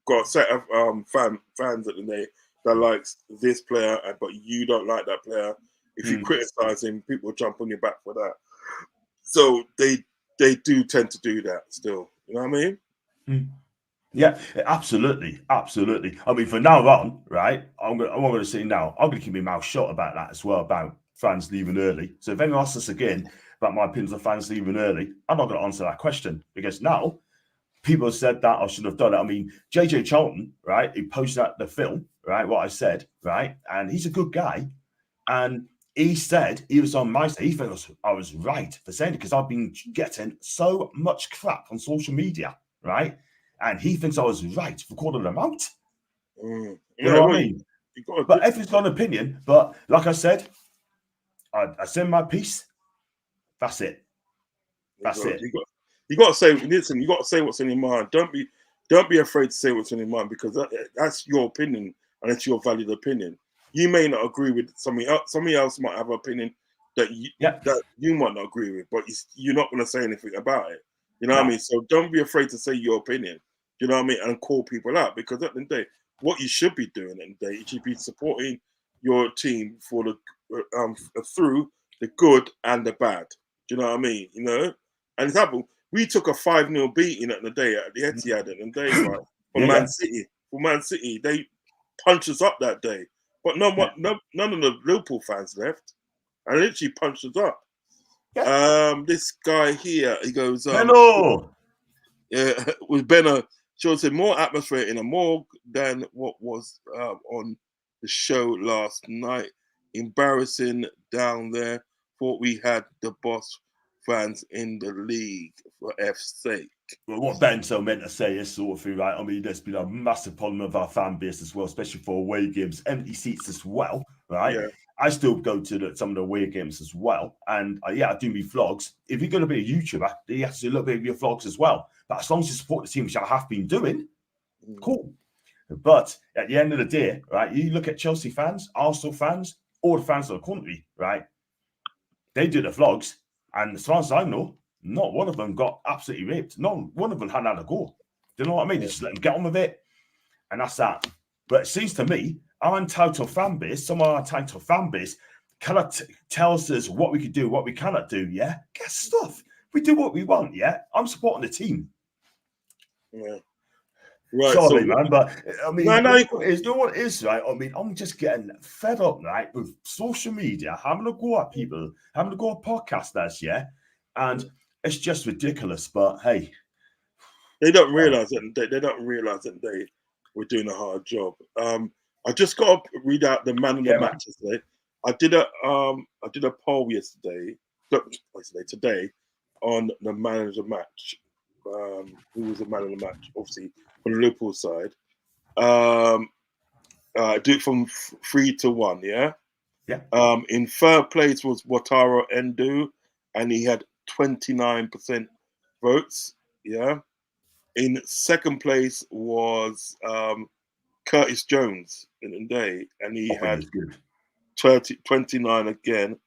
got a set of fans at the day that likes this player, but you don't like that player, if you criticize him, people will jump on your back for that. So they do tend to do that still. You know what I mean? Yeah, absolutely. I mean, from now on, right? I'm going to say now. I'm going to keep my mouth shut about that as well, about fans leaving early. So if anyone asks us again about my opinions of fans leaving early, I'm not going to answer that question, because now people have said that I should have done it. I mean, JJ Charlton, right? He posted out the film, right? What I said, right? And he's a good guy, and he said he was on my side. He thinks I was right for saying it, because I've been getting so much crap on social media, right? And he thinks I was right for calling them out. You know what I mean? But everyone's got an opinion. But like I said, I send my piece. That's it. That's it. You got to say, listen. You got to say what's in your mind. Don't be afraid to say what's in your mind, because that's your opinion and it's your valid opinion. You may not agree with somebody else. Somebody else might have an opinion that you might not agree with, but you're not going to say anything about it. You know what I mean? So don't be afraid to say your opinion. You know what I mean? And call people out, because at the end of the day, what you should be doing at the day, you should be supporting your team for the through the good and the bad. Do you know what I mean? You know, and example, we took a 5-0 beating at the day at the Etihad at the day, right? For Man City. For Man City, they punched us up that day, but none of the Liverpool fans left. I literally punched us up. This guy here, he goes, hello. With Benner, shows him more atmosphere in a morgue than what was on the show last night. Embarrassing down there. Thought we had the boss fans in the league, for F's sake. Well, what Ben's so meant to say is sort of thing, right? I mean, there's been a massive problem with our fan base as well, especially for away games, empty seats as well, right? Yeah. I still go to some of the away games as well, and I do my vlogs. If you're going to be a YouTuber, you have to do a little bit of your vlogs as well. But as long as you support the team, which I have been doing, cool. But at the end of the day, right, you look at Chelsea fans, Arsenal fans, all the fans of the country, right? They do the vlogs, and as far as I know, not one of them got absolutely raped. No one of them had a go. Do you know what I mean? They just let them get on with it, and that's that. But it seems to me, our entitled fan base, some of our entitled fan base, cannot tells us what we can do, what we cannot do. Yeah, guess stuff. We do what we want. Yeah, I'm supporting the team. Yeah. Right, sorry, man, but I mean, no, you know what it is, right? I mean, I'm just getting fed up, right, with social media, having to go at people, having to go at podcasters, yeah, and it's just ridiculous. But hey, they don't realize that they don't realize that they were doing a hard job. I just got to read out the man of the match today. I did a poll today on the man of the match. Who was the man of the match? Obviously, on the Liverpool side. Do it from 3 to 1, yeah? Yeah. In third place was Wataru Endo, and he had 29% votes, yeah? In second place was Curtis Jones in the day, and he had 29 again.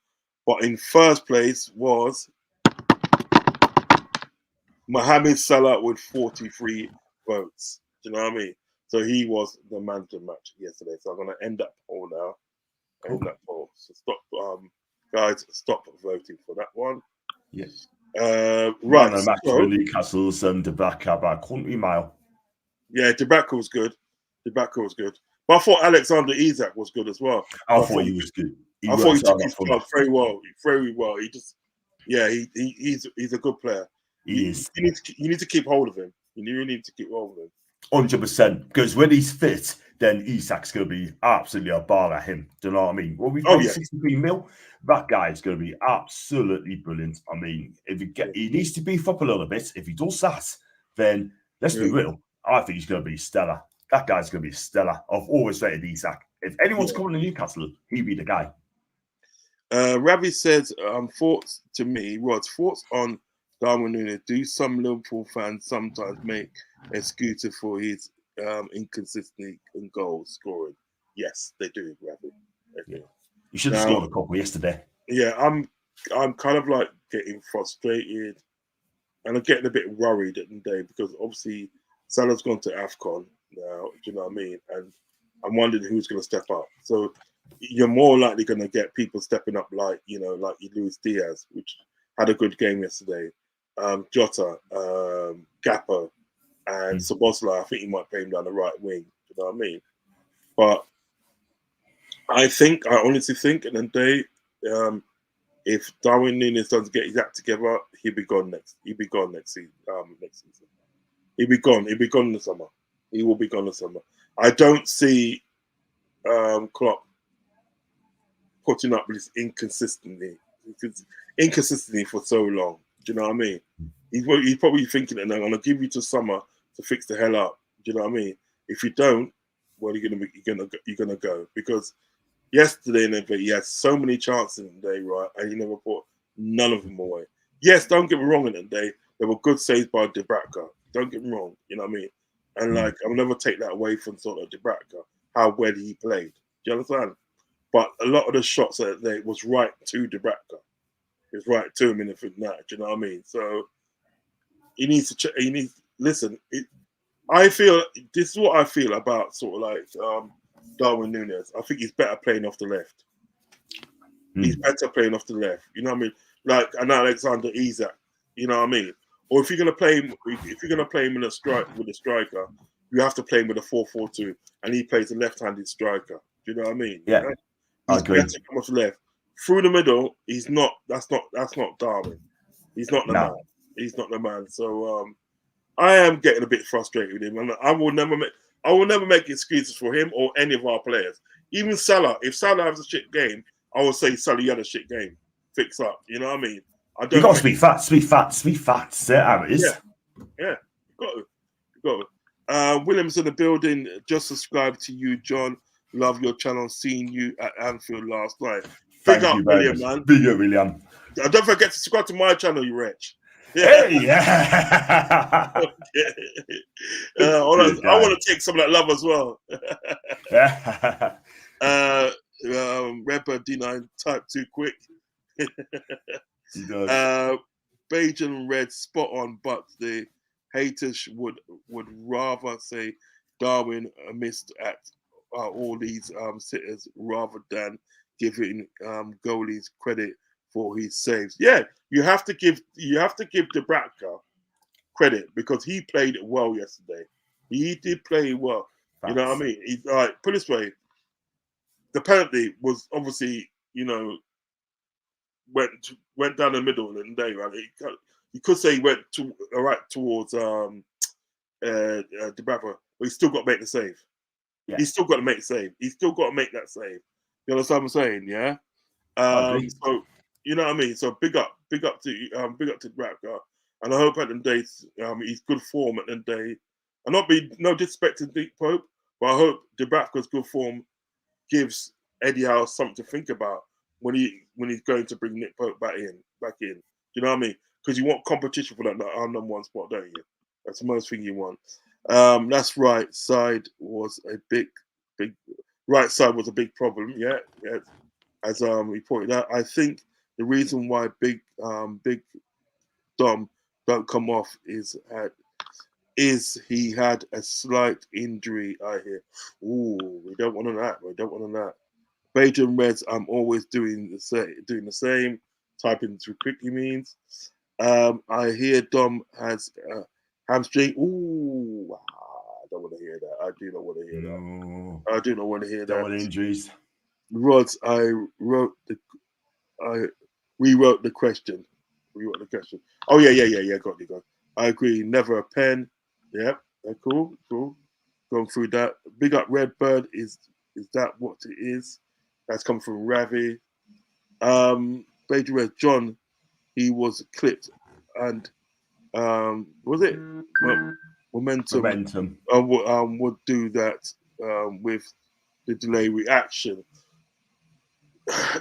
But in first place was Mohamed Salah with 43 votes. Do you know what I mean? So he was the man of the match yesterday. So I'm going to end that poll now. End that poll. So stop, guys, stop voting for that one. Yes. Right. Man, match for Newcastle's Debacca by country mile. Yeah, Debacca was good. But I thought Alexander Isak was good as well. I thought he was good. I thought he took his part very well. Very well. He just, he's a good player. He is. You need to keep hold of him. You really need to keep hold of him. 100%. Because when he's fit, then Isak's going to be absolutely a bar at him. Do you know what I mean? Well, we've got 63 mil. That guy is going to be absolutely brilliant. I mean, if he needs to beef up a little bit. If he does that, then let's be real. I think he's going to be stellar. That guy's going to be stellar. I've always rated Isak. If anyone's coming to Newcastle, he'd be the guy. Ravi says, thoughts to me, Rod's thoughts on Darwin Núñez. Do some Liverpool fans sometimes make excuses for his inconsistency in goal scoring? Yes, they do, Ravi. They do. You should have scored a couple yesterday. Yeah, I'm kind of like getting frustrated and I'm getting a bit worried at the day because obviously Salah's gone to AFCON now, do you know what I mean? And I'm wondering who's going to step up. So you're more likely going to get people stepping up like Luis Diaz, which had a good game yesterday, Jota, Gapper, and Szoboszlai. I think he might play him down the right wing, do you know what I mean? But I honestly think, and then if Darwin Núñez doesn't get his act together, he'll be gone next. He'll be gone next season. He'll be gone. He'll be gone in the summer. He will be gone in the summer. I don't see Klopp putting up with this inconsistency for so long. Do you know what I mean? He's probably thinking, and I'm going to give you to summer to fix the hell up. Do you know what I mean? If you don't, well, you're gonna go because yesterday he had so many chances in the day, right? And he never put none of them away. Yes, don't get me wrong. In the day, there were good saves by Dubravka. Don't get me wrong. You know what I mean? And I'll never take that away from sort of Dubravka, how well he played. Do you understand? But a lot of the shots that day was right to Dubravka. It was right to him in the night. Do you know what I mean? So he needs to check. He needs listen. I feel this is what I feel about sort of like Darwin Núñez. I think he's better playing off the left. He's better playing off the left. You know what I mean? Like an Alexander Isak. You know what I mean? Or if you're gonna play him, in a striker, you have to play him with a 4-4-2, and he plays a left-handed striker. Do you know what I mean? Yeah, right? I agree. Better come off the left. Through the middle, he's not. That's not Darwin. He's not the man. He's not the man. So I am getting a bit frustrated with him, and I will never make excuses for him or any of our players. Even Salah. If Salah has a shit game, I will say Salah, you had a shit game. Fix up. You know what I mean? You got to speak facts. Speak facts. How it is. Yeah. You got to. Williams in the building. Just subscribed to you, John. Love your channel. Seeing you at Anfield last night. Big up, William, man. Big up, William. Don't forget to subscribe to my channel, you wretch. Hey, yeah. I want to take some of that love as well. Rapper D9 type too quick. He does. Bajan Red spot on, but the haters would rather say Darwin missed at all these sitters rather than giving goalies credit for his saves. Yeah, you have to give Dubravka credit because he played well yesterday. He did play well. Thanks. You know what I mean? He's like, put it this way, the penalty was obviously, went down the middle of the day, right? You could say he went towards Dubravka, but he's still got to make the save. Yeah. He's still got to make the save. He's still got to make that save. You know what I'm saying? Yeah. So you know what I mean. So big up to Dubravka, and I hope at the day he's good form at the day. And no disrespect to Nick Pope, but I hope Dubravka's good form gives Eddie Howe something to think about when he's going to bring Nick Pope back in. Do you know what I mean? Because you want competition for that number one spot, don't you? That's the most thing you want. That's right side was a big right side was a big problem. Yeah. As we pointed out, I think the reason why Big Dom don't come off is he had a slight injury. I hear. Ooh, we don't want that. Bajan Reds, I'm always doing the same. Typing too quickly means. I hear Dom has hamstring. Ooh, I don't want to hear that. I do not want to hear that. I do not want to hear that. Don't want injuries. Rods, I rewrote the question. Oh yeah. Got it. I agree. Never a pen. Yep. Cool. Going through that. Big up Redbird. Is that what it is? That's come from Ravi. Red John, he was clipped and was it Momentum would do that with the delay reaction.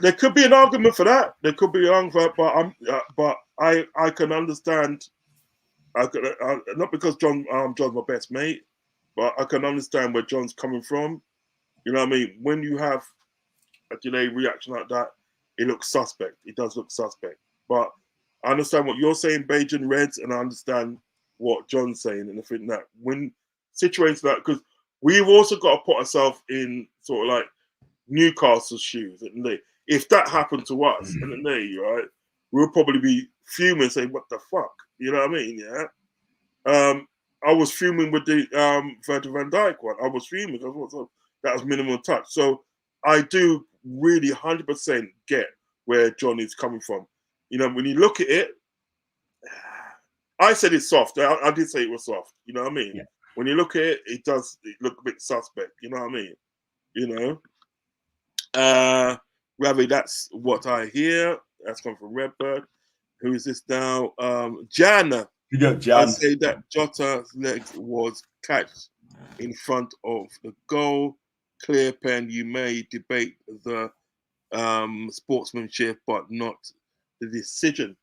There could be an argument for that. There could be an argument, but I can understand. I could not because John's my best mate, but I can understand where John's coming from. You know what I mean? When you have a delayed reaction like that, it looks suspect. It does look suspect. But I understand what you're saying, Beijing Reds, and I understand what John's saying. And I think that when situations like, because we've also got to put ourselves in sort of like Newcastle's shoes. And if that happened to us, and right, we'll probably be fuming, saying, "What the fuck?" You know what I mean? Yeah. I was fuming with the Virgil van Dijk one. I was fuming because that was minimal touch. So I do really 100% get where John is coming from. You know, when you look at it, I said it's soft. I did say it was soft. You know what I mean? Yeah. When you look at it, it look a bit suspect. You know what I mean? You know? Ravi, that's what I hear. That's come from Redbird. Who is this now? Jan. You go, Jan. I say that Jota's legs was catched in front of the goal. Clear pen. You may debate the sportsmanship, but not the decision.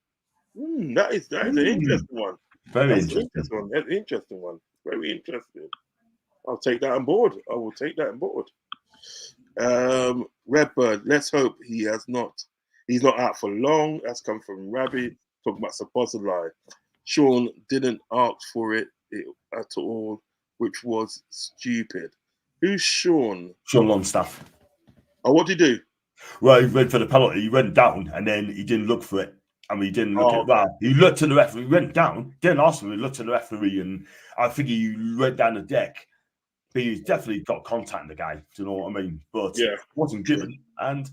That is an interesting one. Very interesting one. That's an interesting one. Very interesting. I'll take that on board. I will take that on board. Redbird. Let's hope he's not out for long. That's come from Rabbi talking about Sabozalai. Sean didn't ask for it at all, which was stupid. Who's Sean? Sean Longstaff. Oh, what did he do? Well, he went for the penalty. He went down, and then he didn't look for it. I mean, he didn't look at it. Well, he looked to the referee. He went down, didn't ask him. He looked to the referee, and I think he went down the deck. But he's definitely got contact with the guy. Do you know what I mean? But yeah, wasn't given, and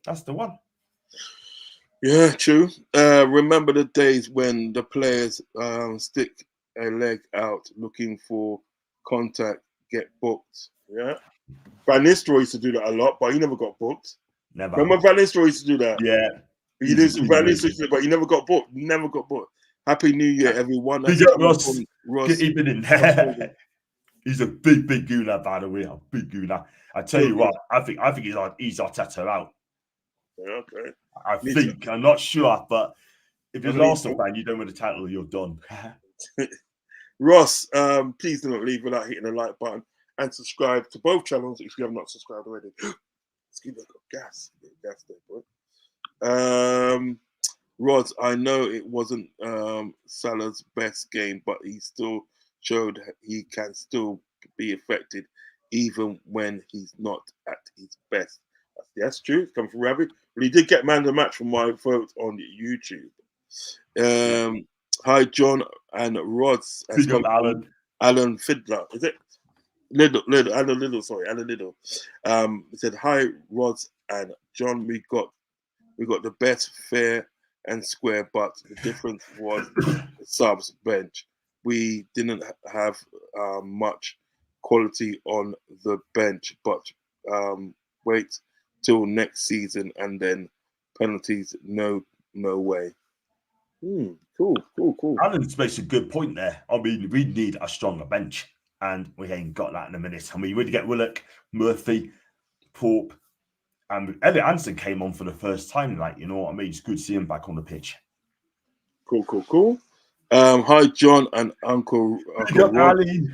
that's the one. Yeah, true. Remember the days when the players stick a leg out looking for contact, get booked. Yeah. Van Nistelrooy used to do that a lot, but he never got booked. Never. Remember Van Nistelrooy used to do that? Yeah. He did Van Nistelrooy, but he never got booked. Never got booked. Happy New Year, everyone. Big up, Ross. Get even in there. He's a big gooner, by the way. A big gooner. I tell you what, I think he's Arteta out. Okay. I think. I'm not sure, but if you're an Arsenal fan, you don't win the title, you're done. Ross, please do not leave without hitting the like button and subscribe to both channels if you have not subscribed already. Excuse me, I've got gas. Gas there, boy. Rods, I know it wasn't Salah's best game, but he still showed he can still be affected even when he's not at his best. That's true. It's come from Rabbit. But he did get man of the match from my vote on YouTube. Hi, John and Rods. Big up, Alan. Alan Fiddler. Is it? Alan Little. He said, hi, Rods and John. We got the best, fair and square, but the difference was the subs bench. We didn't have much quality on the bench, but wait till next season and then penalties, no way. Cool. Alan's makes a good point there. I mean, we need a stronger bench, and we ain't got that in a minute. I mean, you would get Willock, Murphy, Pope, and Elliot Anderson came on for the first time. Like, you know what I mean? It's good to see him back on the pitch. Cool. Hi, John and Uncle Big up, Rod. Ali.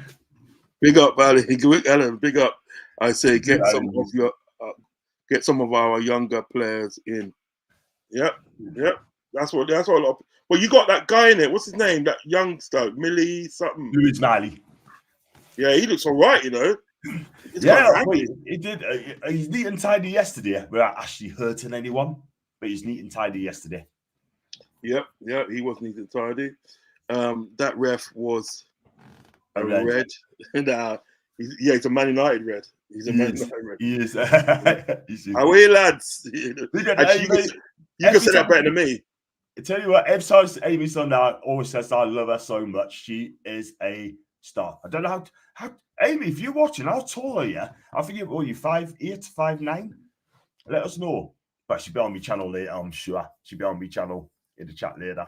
Big up, Ali. Alan, big up. I say get some of our younger players in. Yep. That's what a lot of, well, you got that guy in it. What's his name? That youngster, Millie something. Louis Miley. Yeah, he looks all right, you know. He did. He's neat and tidy yesterday without actually hurting anyone, but he's neat and tidy yesterday. Yep, he was neat and tidy. That ref was a red. He's a Man United red. He's a Man United red. He is. How are you, lads? You can say that better than me. I tell you what, every time Amy's on now always says I love her so much. She is a star. I don't know how Amy, if you're watching, how tall are you? I think you're 5'8", 5'9". Let us know. But she'll be on my channel later, I'm sure. She'll be on my channel in the chat later.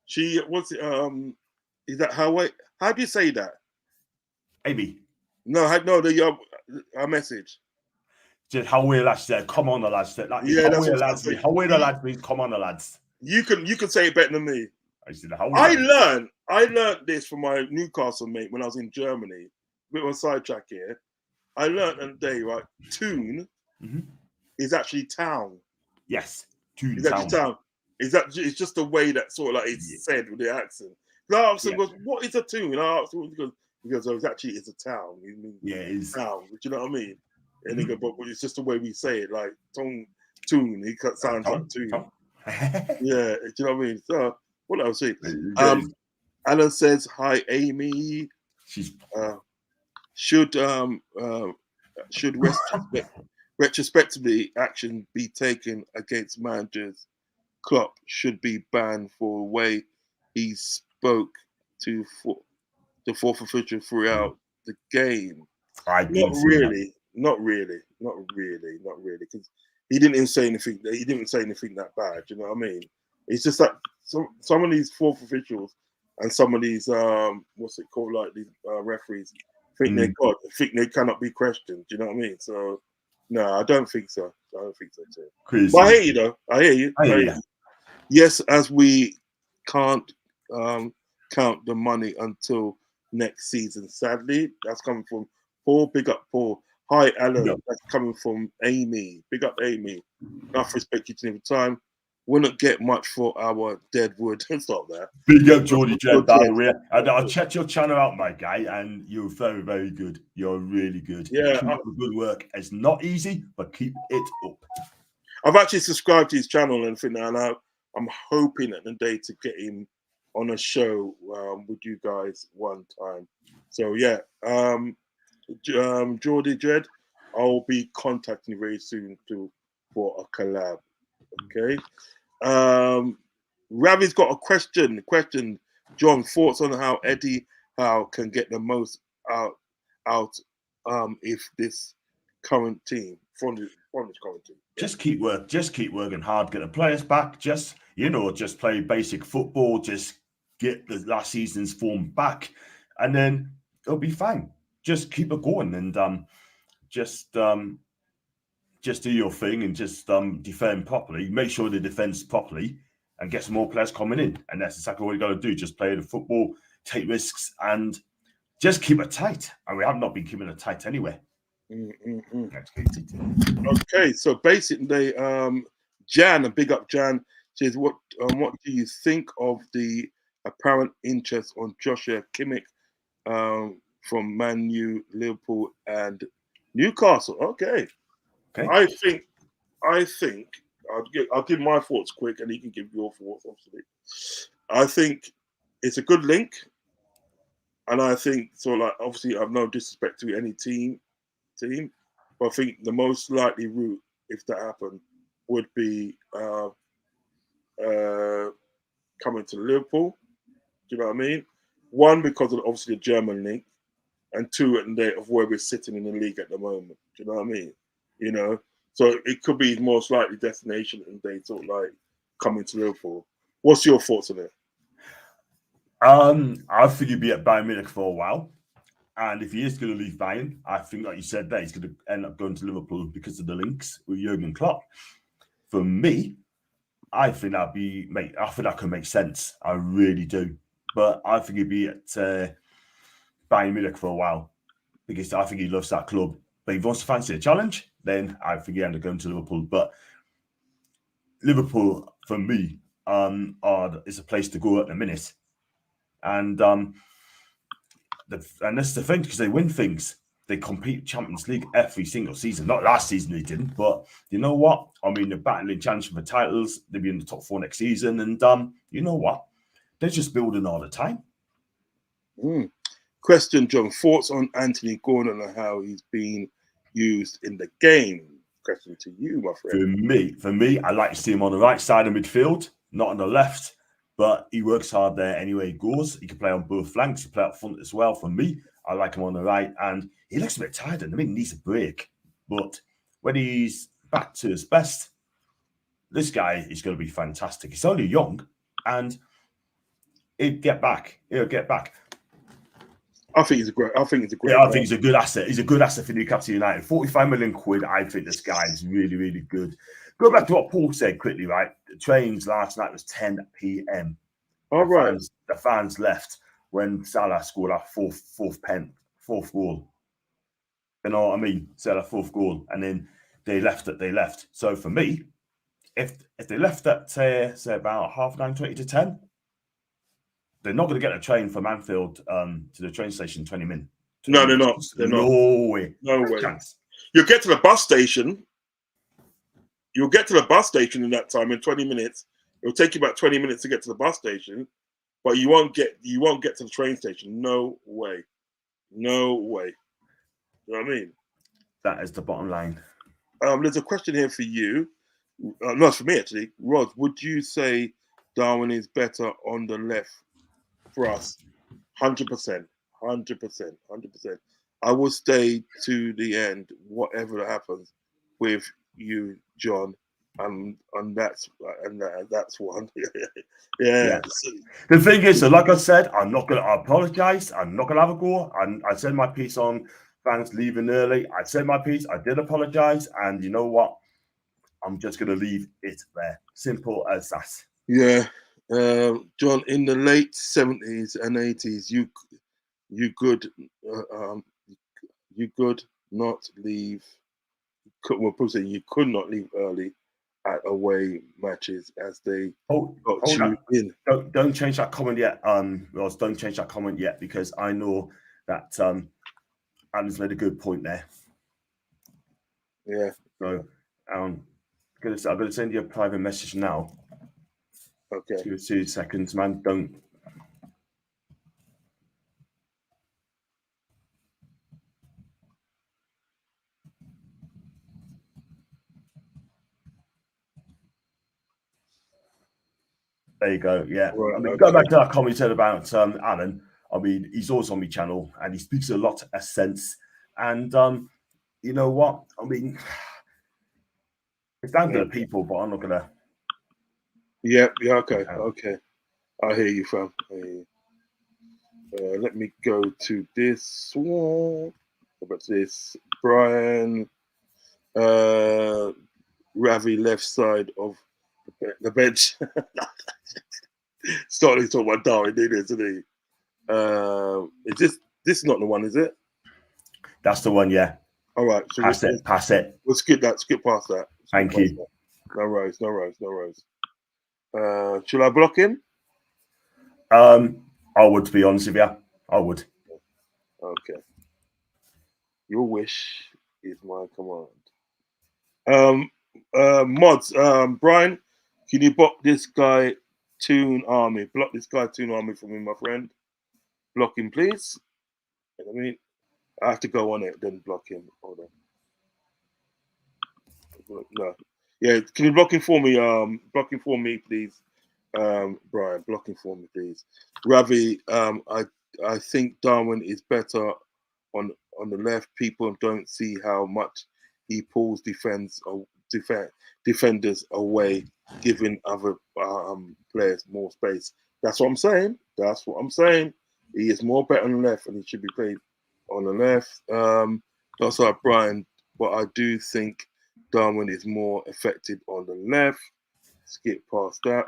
She what's it? Is that how do you say that? Amy. No, our message. Just how we're lads there. Come on, the lads. Like, Yeah, how that's we're what I'm lads. saying. How we're the lads means come on, the lads. You can say it better than me. I said, how I learned this from my Newcastle mate when I was in Germany. Bit of a sidetrack here. I learned on the day, right? Tune is actually town. Yes, Tune It's actually town. It's just the way that sort of like it's said with the accent. And I asked him, goes, what is a tune? And I asked him, he goes, oh, it's a town. Yeah, it is. Town. Do you know what I mean? And he goes, but it's just the way we say it, like tune. He sounds like tune. Yeah, do you know what I mean? So what I was saying. Alan says, hi, Amy. She's should retrospectively action be taken against managers. Klopp should be banned for the way he spoke to the fourth official throughout the game. Not really, because he didn't even say anything. He didn't say anything that bad. You know what I mean? It's just that some of these fourth officials and some of these what's it called, like these referees think they're God. Think they cannot be questioned. Do you know what I mean? So no, I don't think so. Too. Crazy. But I hear you though. I hear you. Yes, as we can't count the money until next season. Sadly, that's coming from Paul. Big up Paul. Hi Alan. That's coming from Amy. Big up Amy. Enough respect each and every time. Wouldn't get much for our Deadwood. Stop that. Big up Geordie Dread, by the way. And I checked your channel out, my guy, and you're very, very good. You're really good. Yeah. Keep up the good work. It's not easy, but keep it up. I've actually subscribed to his channel and everything now, and I'm hoping at the day to get him on a show with you guys one time. So yeah, Geordie Dread, I'll be contacting you very soon for a collab. Okay. Ravi's got a question. John, thoughts on how Eddie Howe can get the most out if this current team from this current team. Just keep working hard, get the players back. Just play basic football. Just get the last season's form back, and then it'll be fine. Just keep it going, and just do your thing, and just defend properly. Make sure they defend properly, and get some more players coming in. And that's exactly what you got to do. Just play the football, take risks, and just keep it tight. And we have not been keeping it tight anyway. Okay, so basically, Jan, a big up Jan, says, what do you think of the apparent interest on Joshua Kimmich from Man U, Liverpool, and Newcastle? Okay. I think I'll give my thoughts quick, and you can give your thoughts. Obviously, I think it's a good link, and I think obviously I've no disrespect to any team, but I think the most likely route, if that happened, would be coming to Liverpool. Do you know what I mean? One, because of obviously the German link, and two, of where we're sitting in the league at the moment. Do you know what I mean? You know, so it could be most likely destination, and they sort of like coming to Liverpool. What's your thoughts on it? I think he'd be at Bayern Munich for a while. And if he is going to leave Bayern, I think, like you said there, he's going to end up going to Liverpool because of the links with Jurgen Klopp. For me, I think that could make sense. I really do. But I think he'd be at Bayern Munich for a while because I think he loves that club. But if he wants to fancy a challenge, then I think he ends up going to Liverpool. But Liverpool, for me, is a place to go at the minute. And that's the thing, because they win things. They compete Champions League every single season. Not last season they didn't, but you know what? I mean, they're battling challenge for titles. They'll be in the top 4 next season, and you know what? They're just building all the time. Question, John. Thoughts on Anthony Gordon and how he's been used in the game? Question to you, my friend. For me, I like to see him on the right side of midfield, not on the left. But he works hard there anyway he goes. He can play on both flanks. He can play up front as well. For me, I like him on the right. And he looks a bit tired. I mean, he needs a break. But when he's back to his best, this guy is going to be fantastic. He's only young, and he'll get back. I think he's a great. Yeah, I think he's a good asset. He's a good asset for Newcastle United. 45 million quid. I think this guy is really, really good. Go back to what Paul said quickly, right? The trains last night was 10 p.m. All right. The fans left when Salah scored our fourth goal. You know what I mean? Salah fourth goal, and then they left. So for me, if they left at say about 9:20 to 10, they're not going to get a train from Anfield to the train station in 20 minutes. No, they're not. They're not. No way. No way. Chance. You'll get to the bus station. You'll get to the bus station in that time in 20 minutes. It'll take you about 20 minutes to get to the bus station, but you won't get to the train station. No way. No way. You know what I mean? That is the bottom line. There's a question here for you. No, it's for me actually. Rod, would you say Darwin is better on the left for us? 100%. 100%. I will stay to the end, whatever happens with you, John, and that's one. Yeah. The thing is, so like I said, I'm not going to apologize. I'm not going to have a go. I said my piece on fans leaving early. I said my piece. I did apologize, and you know what? I'm just going to leave it there. Simple as that. Yeah, John. In the late 70s and 80s, you could not leave. You could not leave early at away matches as they got you in. Don't change that comment yet. Ross, don't change that comment yet because I know that Adam's made a good point there. Yeah. So I'm gonna send you a private message now. Okay. 2 seconds, man. Don't. There you go. Yeah. Right, I mean, go back to that comment you said about Alan. I mean, he's always on my channel and he speaks a lot of sense. And you know what? I mean, it's down to the people, but I'm not gonna. Yeah. Okay. I hear you, fam. Let me go to this one. Go back to this. Brian, Ravi, left side of the bench. Starting to talk about Darwin, isn't he? Is this not the one, is it? That's the one, yeah. All right. So pass it. We'll skip past that. Thank you. No worries. Should I block him? I would, to be honest with you. I would. Okay. Your wish is my command. Mods, Brian, can you block this guy Toon Army? Block this guy Toon Army for me, my friend. Block him, please. I mean, I have to go on it, then block him. Hold on. No. Yeah, can you block him for me? Block him for me, please. Brian, block him for me, please. Ravi, I think Darwin is better on the left. People don't see how much he pulls defenders away, giving other players more space. That's what I'm saying. He is more better on the left, and he should be played on the left. That's like Brian, but I do think Darwin is more effective on the left. Skip past that.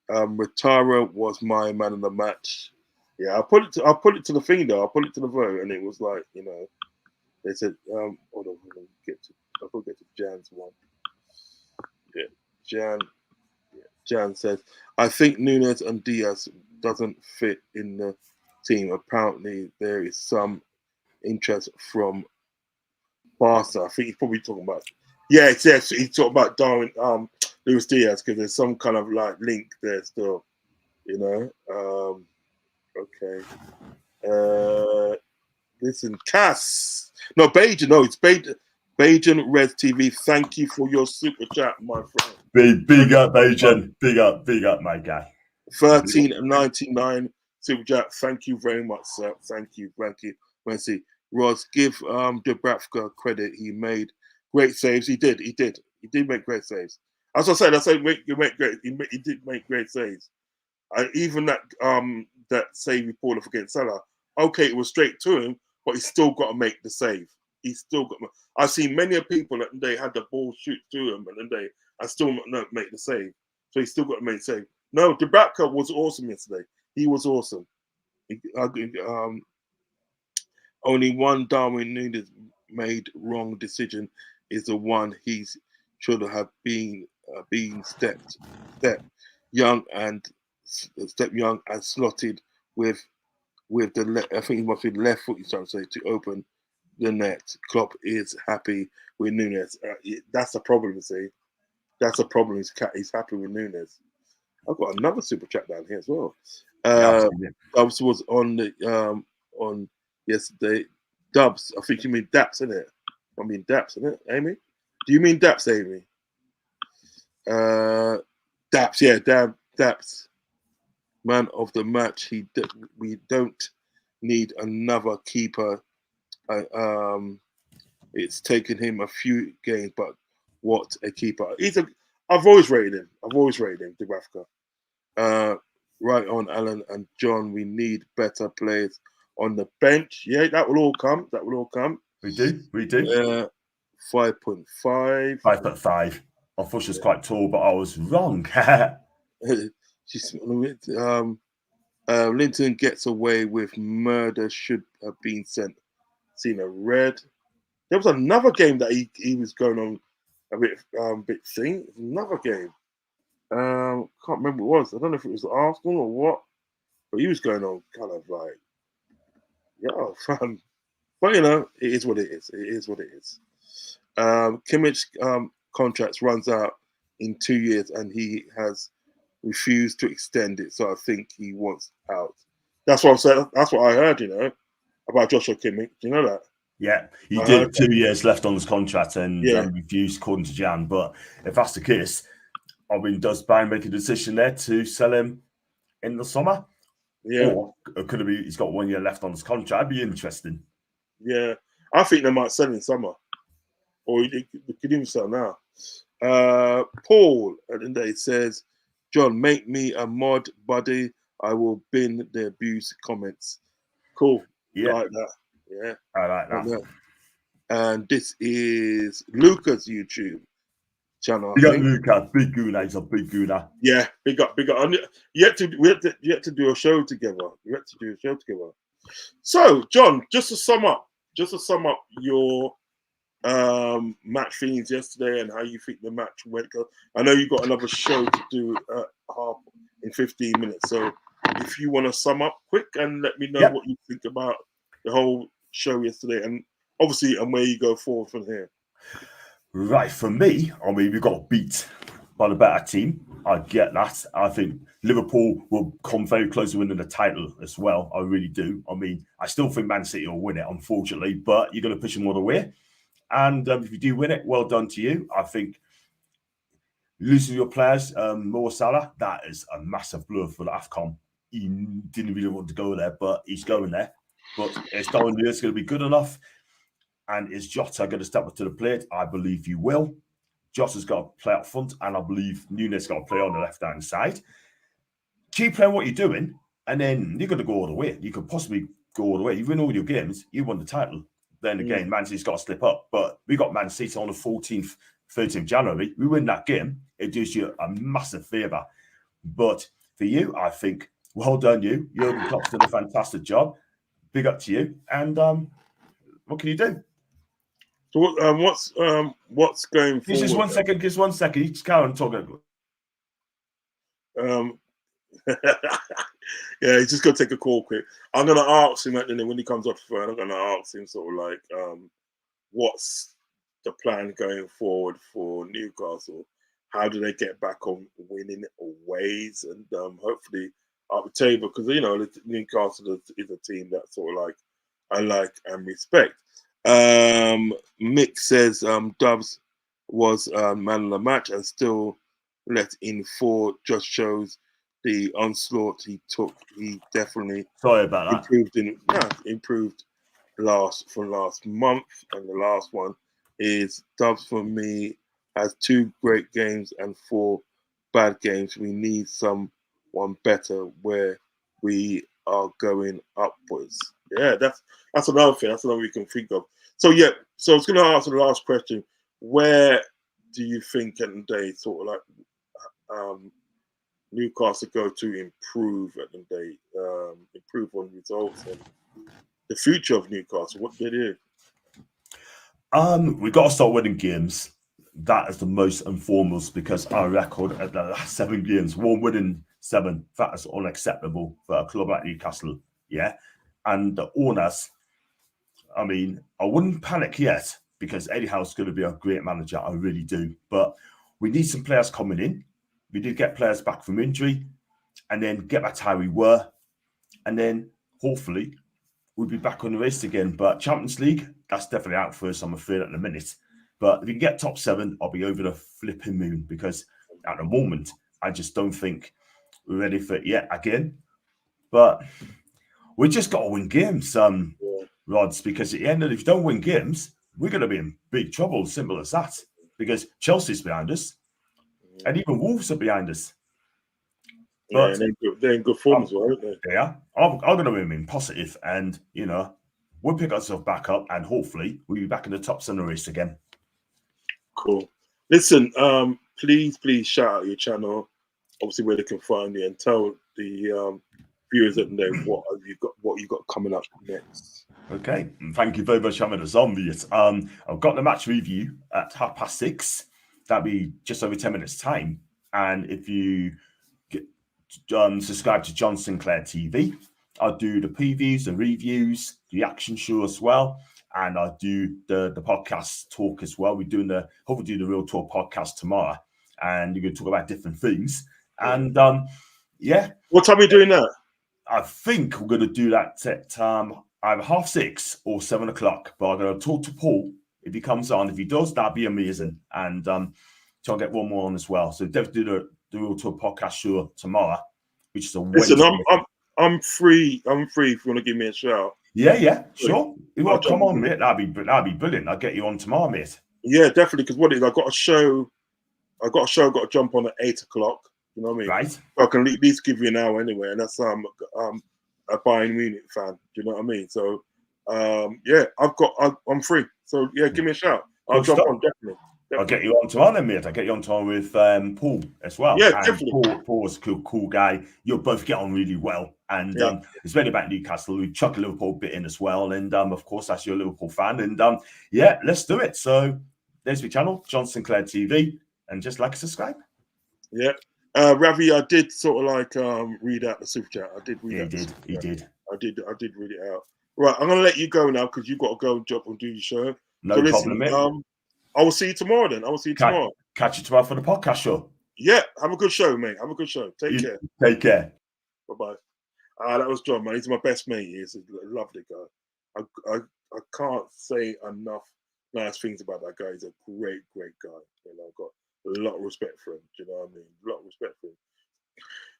Ratara was my man of the match. Yeah, I'll put it to the thing though. I'll put it to the vote, and it was like, you know, they said, hold on, I'll get to Jan's one. Yeah, Jan says, I think Nunes and Diaz doesn't fit in the team. Apparently, there is some interest from Barca. I think he's probably talking about. Yes, he's talking about Darwin, Luis Diaz, because there's some kind of like link there still, you know. Okay. Listen, Cass. No, Bajan. No, it's Bajan Red TV. Thank you for your super chat, my friend. Big up, Bajan. Big up, my guy. 13.99 super chat. Thank you very much, sir. Thank you. Mercy. Ross, give Dubravka credit. He made great saves. He did make great saves. As I said, he did make great saves. Even that save he pulled off against Salah okay, it was straight to him, but he's still got to make the save. He's still got. I've seen many people that they had the ball shoot to him, and then they still not make the save. So he's still got to make the save. No, Dubravka was awesome yesterday. He was awesome. Only one Darwin Nunes made wrong decision is the one he should have been step young and slotted with the I think he must be left foot. He's trying to say to open the net. Klopp is happy with Nunes. That's the problem. See, that's the problem. He's happy with Nunes. I've got another super chat down here as well. Dubs was on the on yesterday. Dubs, I think you mean Daps, isn't it? I mean Daps, isn't it, Amy? Do you mean Daps, Amy? Daps, yeah, Daps. Man of the match. We don't need another keeper. It's taken him a few games, but what a keeper! I've always rated him. Dubravka. Right on, Alan and John. We need better players on the bench. Yeah, that will all come. We do. 5.5. 5'5". I thought she was quite tall, but I was wrong. Linton gets away with murder. Should have been seen a red. There was another game that he was going on a bit thing. Another game. Can't remember what it was. I don't know if it was Arsenal or what, but he was going on kind of like, fam. But it is what it is. Kimmich's contract runs out in 2 years, and he has refused to extend it. So I think he wants out. That's what I'm saying. That's what I heard. About Joshua Kimmich. Do you know that? Yeah, he did 2 years left on his contract and refused, according to Jan. But if that's the case, does Bayern make a decision there to sell him in the summer? Yeah. Or could it be he's got 1 year left on his contract? That'd be interesting. Yeah. I think they might sell in summer. Or they could even sell now. Paul at the end of the day says, John, make me a mod buddy. I will bin the abuse comments. Cool. Yeah. I like that. Yeah. I like that. And this is Luca's YouTube channel. Big up Luca, big Guna. He's a big Guna. Yeah, big up. We had to do a show together. So, John, just to sum up your match feelings yesterday and how you think the match went. I know you got another show to do half in 15 minutes. So, if you want to sum up quick and let me know what you think about the whole show yesterday, and obviously, and where you go forward from here. Right, for me, we got beat by the better team. I get that. I think Liverpool will come very close to winning the title as well. I really do. I still think Man City will win it, unfortunately, but you're going to push them all the way. And if you do win it, well done to you. I think losing your players, Mo Salah, that is a massive blow for the AFCON. He didn't really want to go there, but he's going there. But is Darwin Nunes going to be good enough? And is Jota going to step up to the plate? I believe you will. Jota's got to play up front, and I believe Nunes got to play on the left-hand side. Keep playing what you're doing, and then you're going to go all the way. You could possibly go all the way. You win all your games, you won the title. Then again, Man City's got to slip up. But we got Man City on the 14th, 13th January. We win that game, it does you a massive favour. But for you, I think, well done you. Jurgen Klopp's done a fantastic job. Big up to you. And what can you do? So what's going forward? Just 1 second. Just 1 second. You just carry on talking. Yeah, he's just gonna take a call quick. I'm gonna ask him when he comes off the phone. I'm gonna ask him sort of like, what's the plan going forward for Newcastle? How do they get back on winning ways and hopefully up the table? Because Newcastle is a team that sort of like I like and respect. Mick says Dubs was man of the match and still let in 4. Just shows the onslaught he took. He definitely improved from last month. And the last one is Dubs for me has 2 great games and 4 bad games. We need someone better where we are going upwards. Yeah, that's another thing. That's another we can think of. So yeah, so I was going to ask the last question: where do you think at the day, sort of like Newcastle go to improve at the day, improve on results and the future of Newcastle? What do they do? We got to start winning games. That is the most and foremost, because our record at the last 7 games, 1 winning 7, that is unacceptable for a club like Newcastle. Yeah, and the owners, I mean, I wouldn't panic yet because Eddie Howe's going to be a great manager. I really do. But we need some players coming in. We did get players back from injury and then get back to how we were. And then hopefully we'll be back on the race again. But Champions League, that's definitely out for us, I'm afraid, at the minute. But if we can get top 7, I'll be over the flipping moon, because at the moment, I just don't think we're ready for it yet again. But we just got to win games, Rods, because at the end of it, if you don't win games, we're going to be in big trouble. Simple as that. Because Chelsea's behind us, and even Wolves are behind us. But yeah, they're in good form as well, aren't they? Yeah, I'm going to remain positive, and we'll pick ourselves back up, and hopefully we'll be back in the top 7 race again. Cool. Listen, please shout out your channel, obviously where they can find you, and tell the viewers that know what you got coming up next. Okay, thank you very much for having us on, mate. I've got the match review at 6:30. That'll be just over 10 minutes time, and if you subscribe to John Sinclair TV, I'll do the previews, the reviews, the action show as well. And I'll do the podcast talk as well. We're doing hopefully do the Real Talk podcast tomorrow, and you're going to talk about different things. And yeah, what time are you doing that? I think we're going to do that at either 6:30 or 7 o'clock. But I'm going to talk to Paul if he comes on. If he does, that'd be amazing. And try and get one more on as well. So definitely do the Real Talk podcast show tomorrow, which is a Wednesday. Listen, I'm free. I'm free if you want to give me a shout. Yeah, sure. You want to come on, mate? That'd be brilliant. I'll get you on tomorrow, mate. Yeah, definitely. Because what it is, I've got a show. I've got to jump on at 8 o'clock. You know what I mean? Right. So I can at least give you an hour anyway, and that's a Bayern Munich fan. Do you know what I mean? So yeah, I'm free. So yeah, give me a shout. I'll jump on definitely. I'll get you on tomorrow then, mate. I'll get you on tomorrow with Paul as well. Yeah, and definitely. Paul's a cool guy. You'll both get on really well. And it's really about Newcastle. We chuck a Liverpool bit in as well. And of course, that's your Liverpool fan. And yeah, let's do it. So there's my channel, John Sinclair TV. And just like and subscribe. Yeah. Ravi, I did sort of like read out the super chat. I did read out. He did. I did read it out. Right, I'm going to let you go now because you've got to go and jump and do your show. No problem, mate. I will see you tomorrow then. I will see you tomorrow. Catch you tomorrow for the podcast show. Yeah, have a good show, mate. Have a good show. Take care. Take care. Bye-bye. That was John, man. He's my best mate. He's a lovely guy. I can't say enough nice things about that guy. He's a great guy. I've got a lot of respect for him. Do you know what I mean? A lot of respect for him.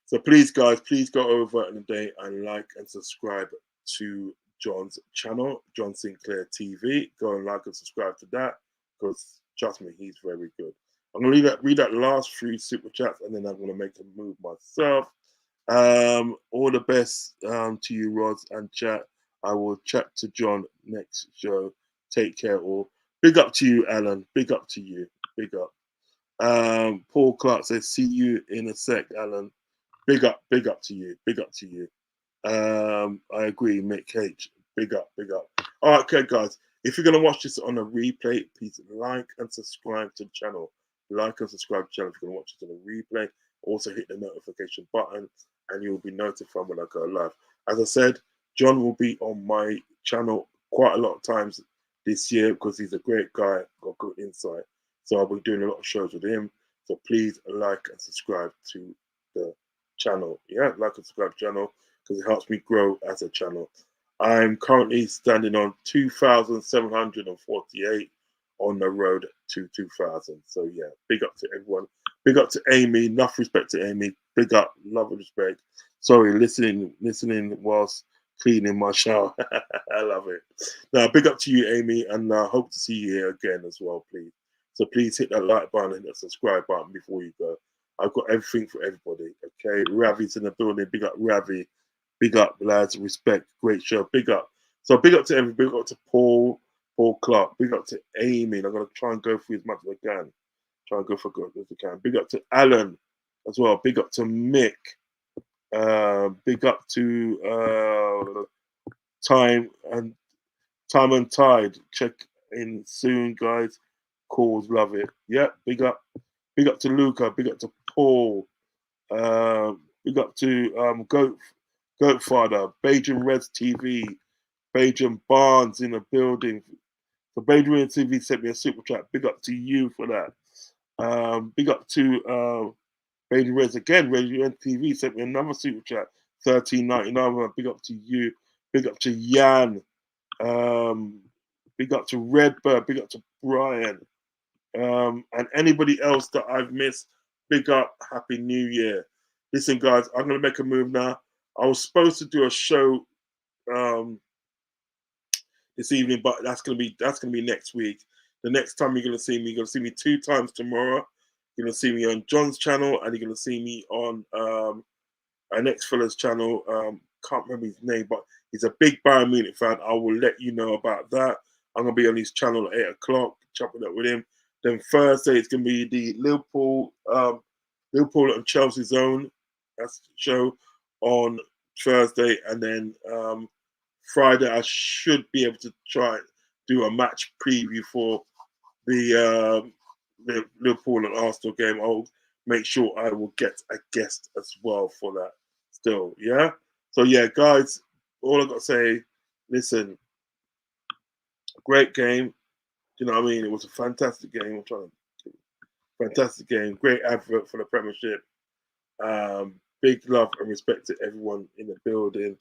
So please, guys, go over in the day and like and subscribe to John's channel, John Sinclair TV. Go and like and subscribe to that because trust me, he's very good. I'm going to read that last 3 super chats and then I'm going to make a move myself. All the best to you, Rods and chat. I will chat to John next show. Take care all. Big up to you, Alan. Big up to you. Big up. Paul Clark says, see you in a sec, Alan. Big up to you. Big up to you. I agree, Mick H. Big up. All right, okay, guys. If you're going to watch this on a replay, please like and subscribe to the channel. Like and subscribe to the channel if you're going to watch it on a replay. Also hit the notification button and you'll be notified when I go live. As I said, John will be on my channel quite a lot of times this year because he's a great guy, got good insight. So I'll be doing a lot of shows with him. So please like and subscribe to the channel. Yeah, like and subscribe to the channel because it helps me grow as a channel. I'm currently standing on 2,748 on the road to 2,000. So yeah, big up to everyone. Big up to Amy. Enough respect to Amy. Big up, love and respect. Sorry, listening whilst cleaning my shower. I love it. Now, big up to you, Amy, and I hope to see you here again as well, please. So please hit that like button and that subscribe button before you go. I've got everything for everybody. Okay, Ravi's in the building. Big up, Ravi. Big up, lads. Respect. Great show. Big up. So big up to everybody. Big up to Paul Clark. Big up to Amy. I'm gonna try and go through as much as I can. Try and go for good as I can. Big up to Alan as well. Big up to Mick. Big up to Time and Tide. Check in soon, guys. Calls, love it. Yeah, big up. Big up to Luca. Big up to Paul. Big up to Goatfather. Bajan Reds TV. Bajan Barnes in the building. So Bajan Reds TV sent me a super chat. Big up to you for that. Big up to Bajan Reds again. Bajan Reds TV sent me another super chat. $13.99. Big up to you. Big up to Yan. Big up to Redbird. Big up to Brian. And anybody else that I've missed, big up. Happy New Year. Listen, guys, I'm going to make a move now. I was supposed to do a show this evening, but that's gonna be next week. The next time you're gonna see me 2 times tomorrow. You're gonna see me on John's channel, and you're gonna see me on our next fella's channel. Can't remember his name, but he's a big Bayern Munich fan. I will let you know about that. I'm gonna be on his channel at 8 o'clock, chopping up with him. Then Thursday it's gonna be the Liverpool and Chelsea zone. That's the show on Thursday, and then Friday I should be able to try and do a match preview for the Liverpool and Arsenal game. I'll make sure I will get a guest as well for that still, yeah? So yeah, guys, all I've got to say, listen, great game. You know what I mean? It was a fantastic game. Fantastic game. Great advert for the Premiership. Big love and respect to everyone in the building.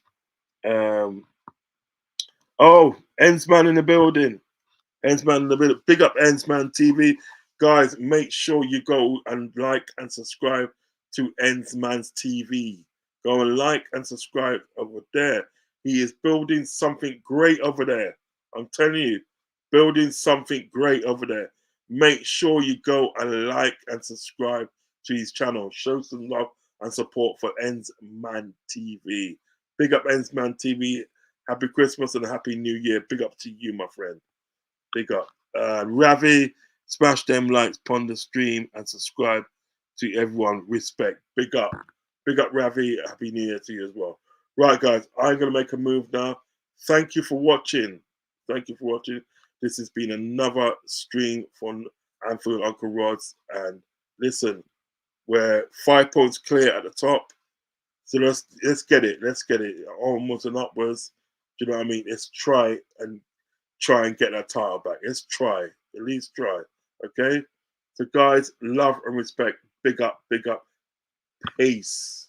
Ensman in the building. Ensman in the building. Big up Ensman TV. Guys, make sure you go and like and subscribe to Ensman's TV. Go and like and subscribe over there. He is building something great over there. I'm telling you, building something great over there. Make sure you go and like and subscribe to his channel. Show some love and support for Ensman TV. Big up Ensman TV. Happy Christmas and a Happy New Year. Big up to you, my friend. Big up. Ravi, smash them likes upon the stream and subscribe to everyone. Respect. Big up. Big up, Ravi. Happy New Year to you as well. Right, guys, I'm going to make a move now. Thank you for watching. Thank you for watching. This has been another stream from Anfield Uncle Rod's. And listen, we're 5 points clear at the top. So let's get it. Let's get it. Onwards and upwards. Do you know what I mean? Let's try and get that title back. Let's try. At least try. Okay? So guys, love and respect. Big up, big up. Peace.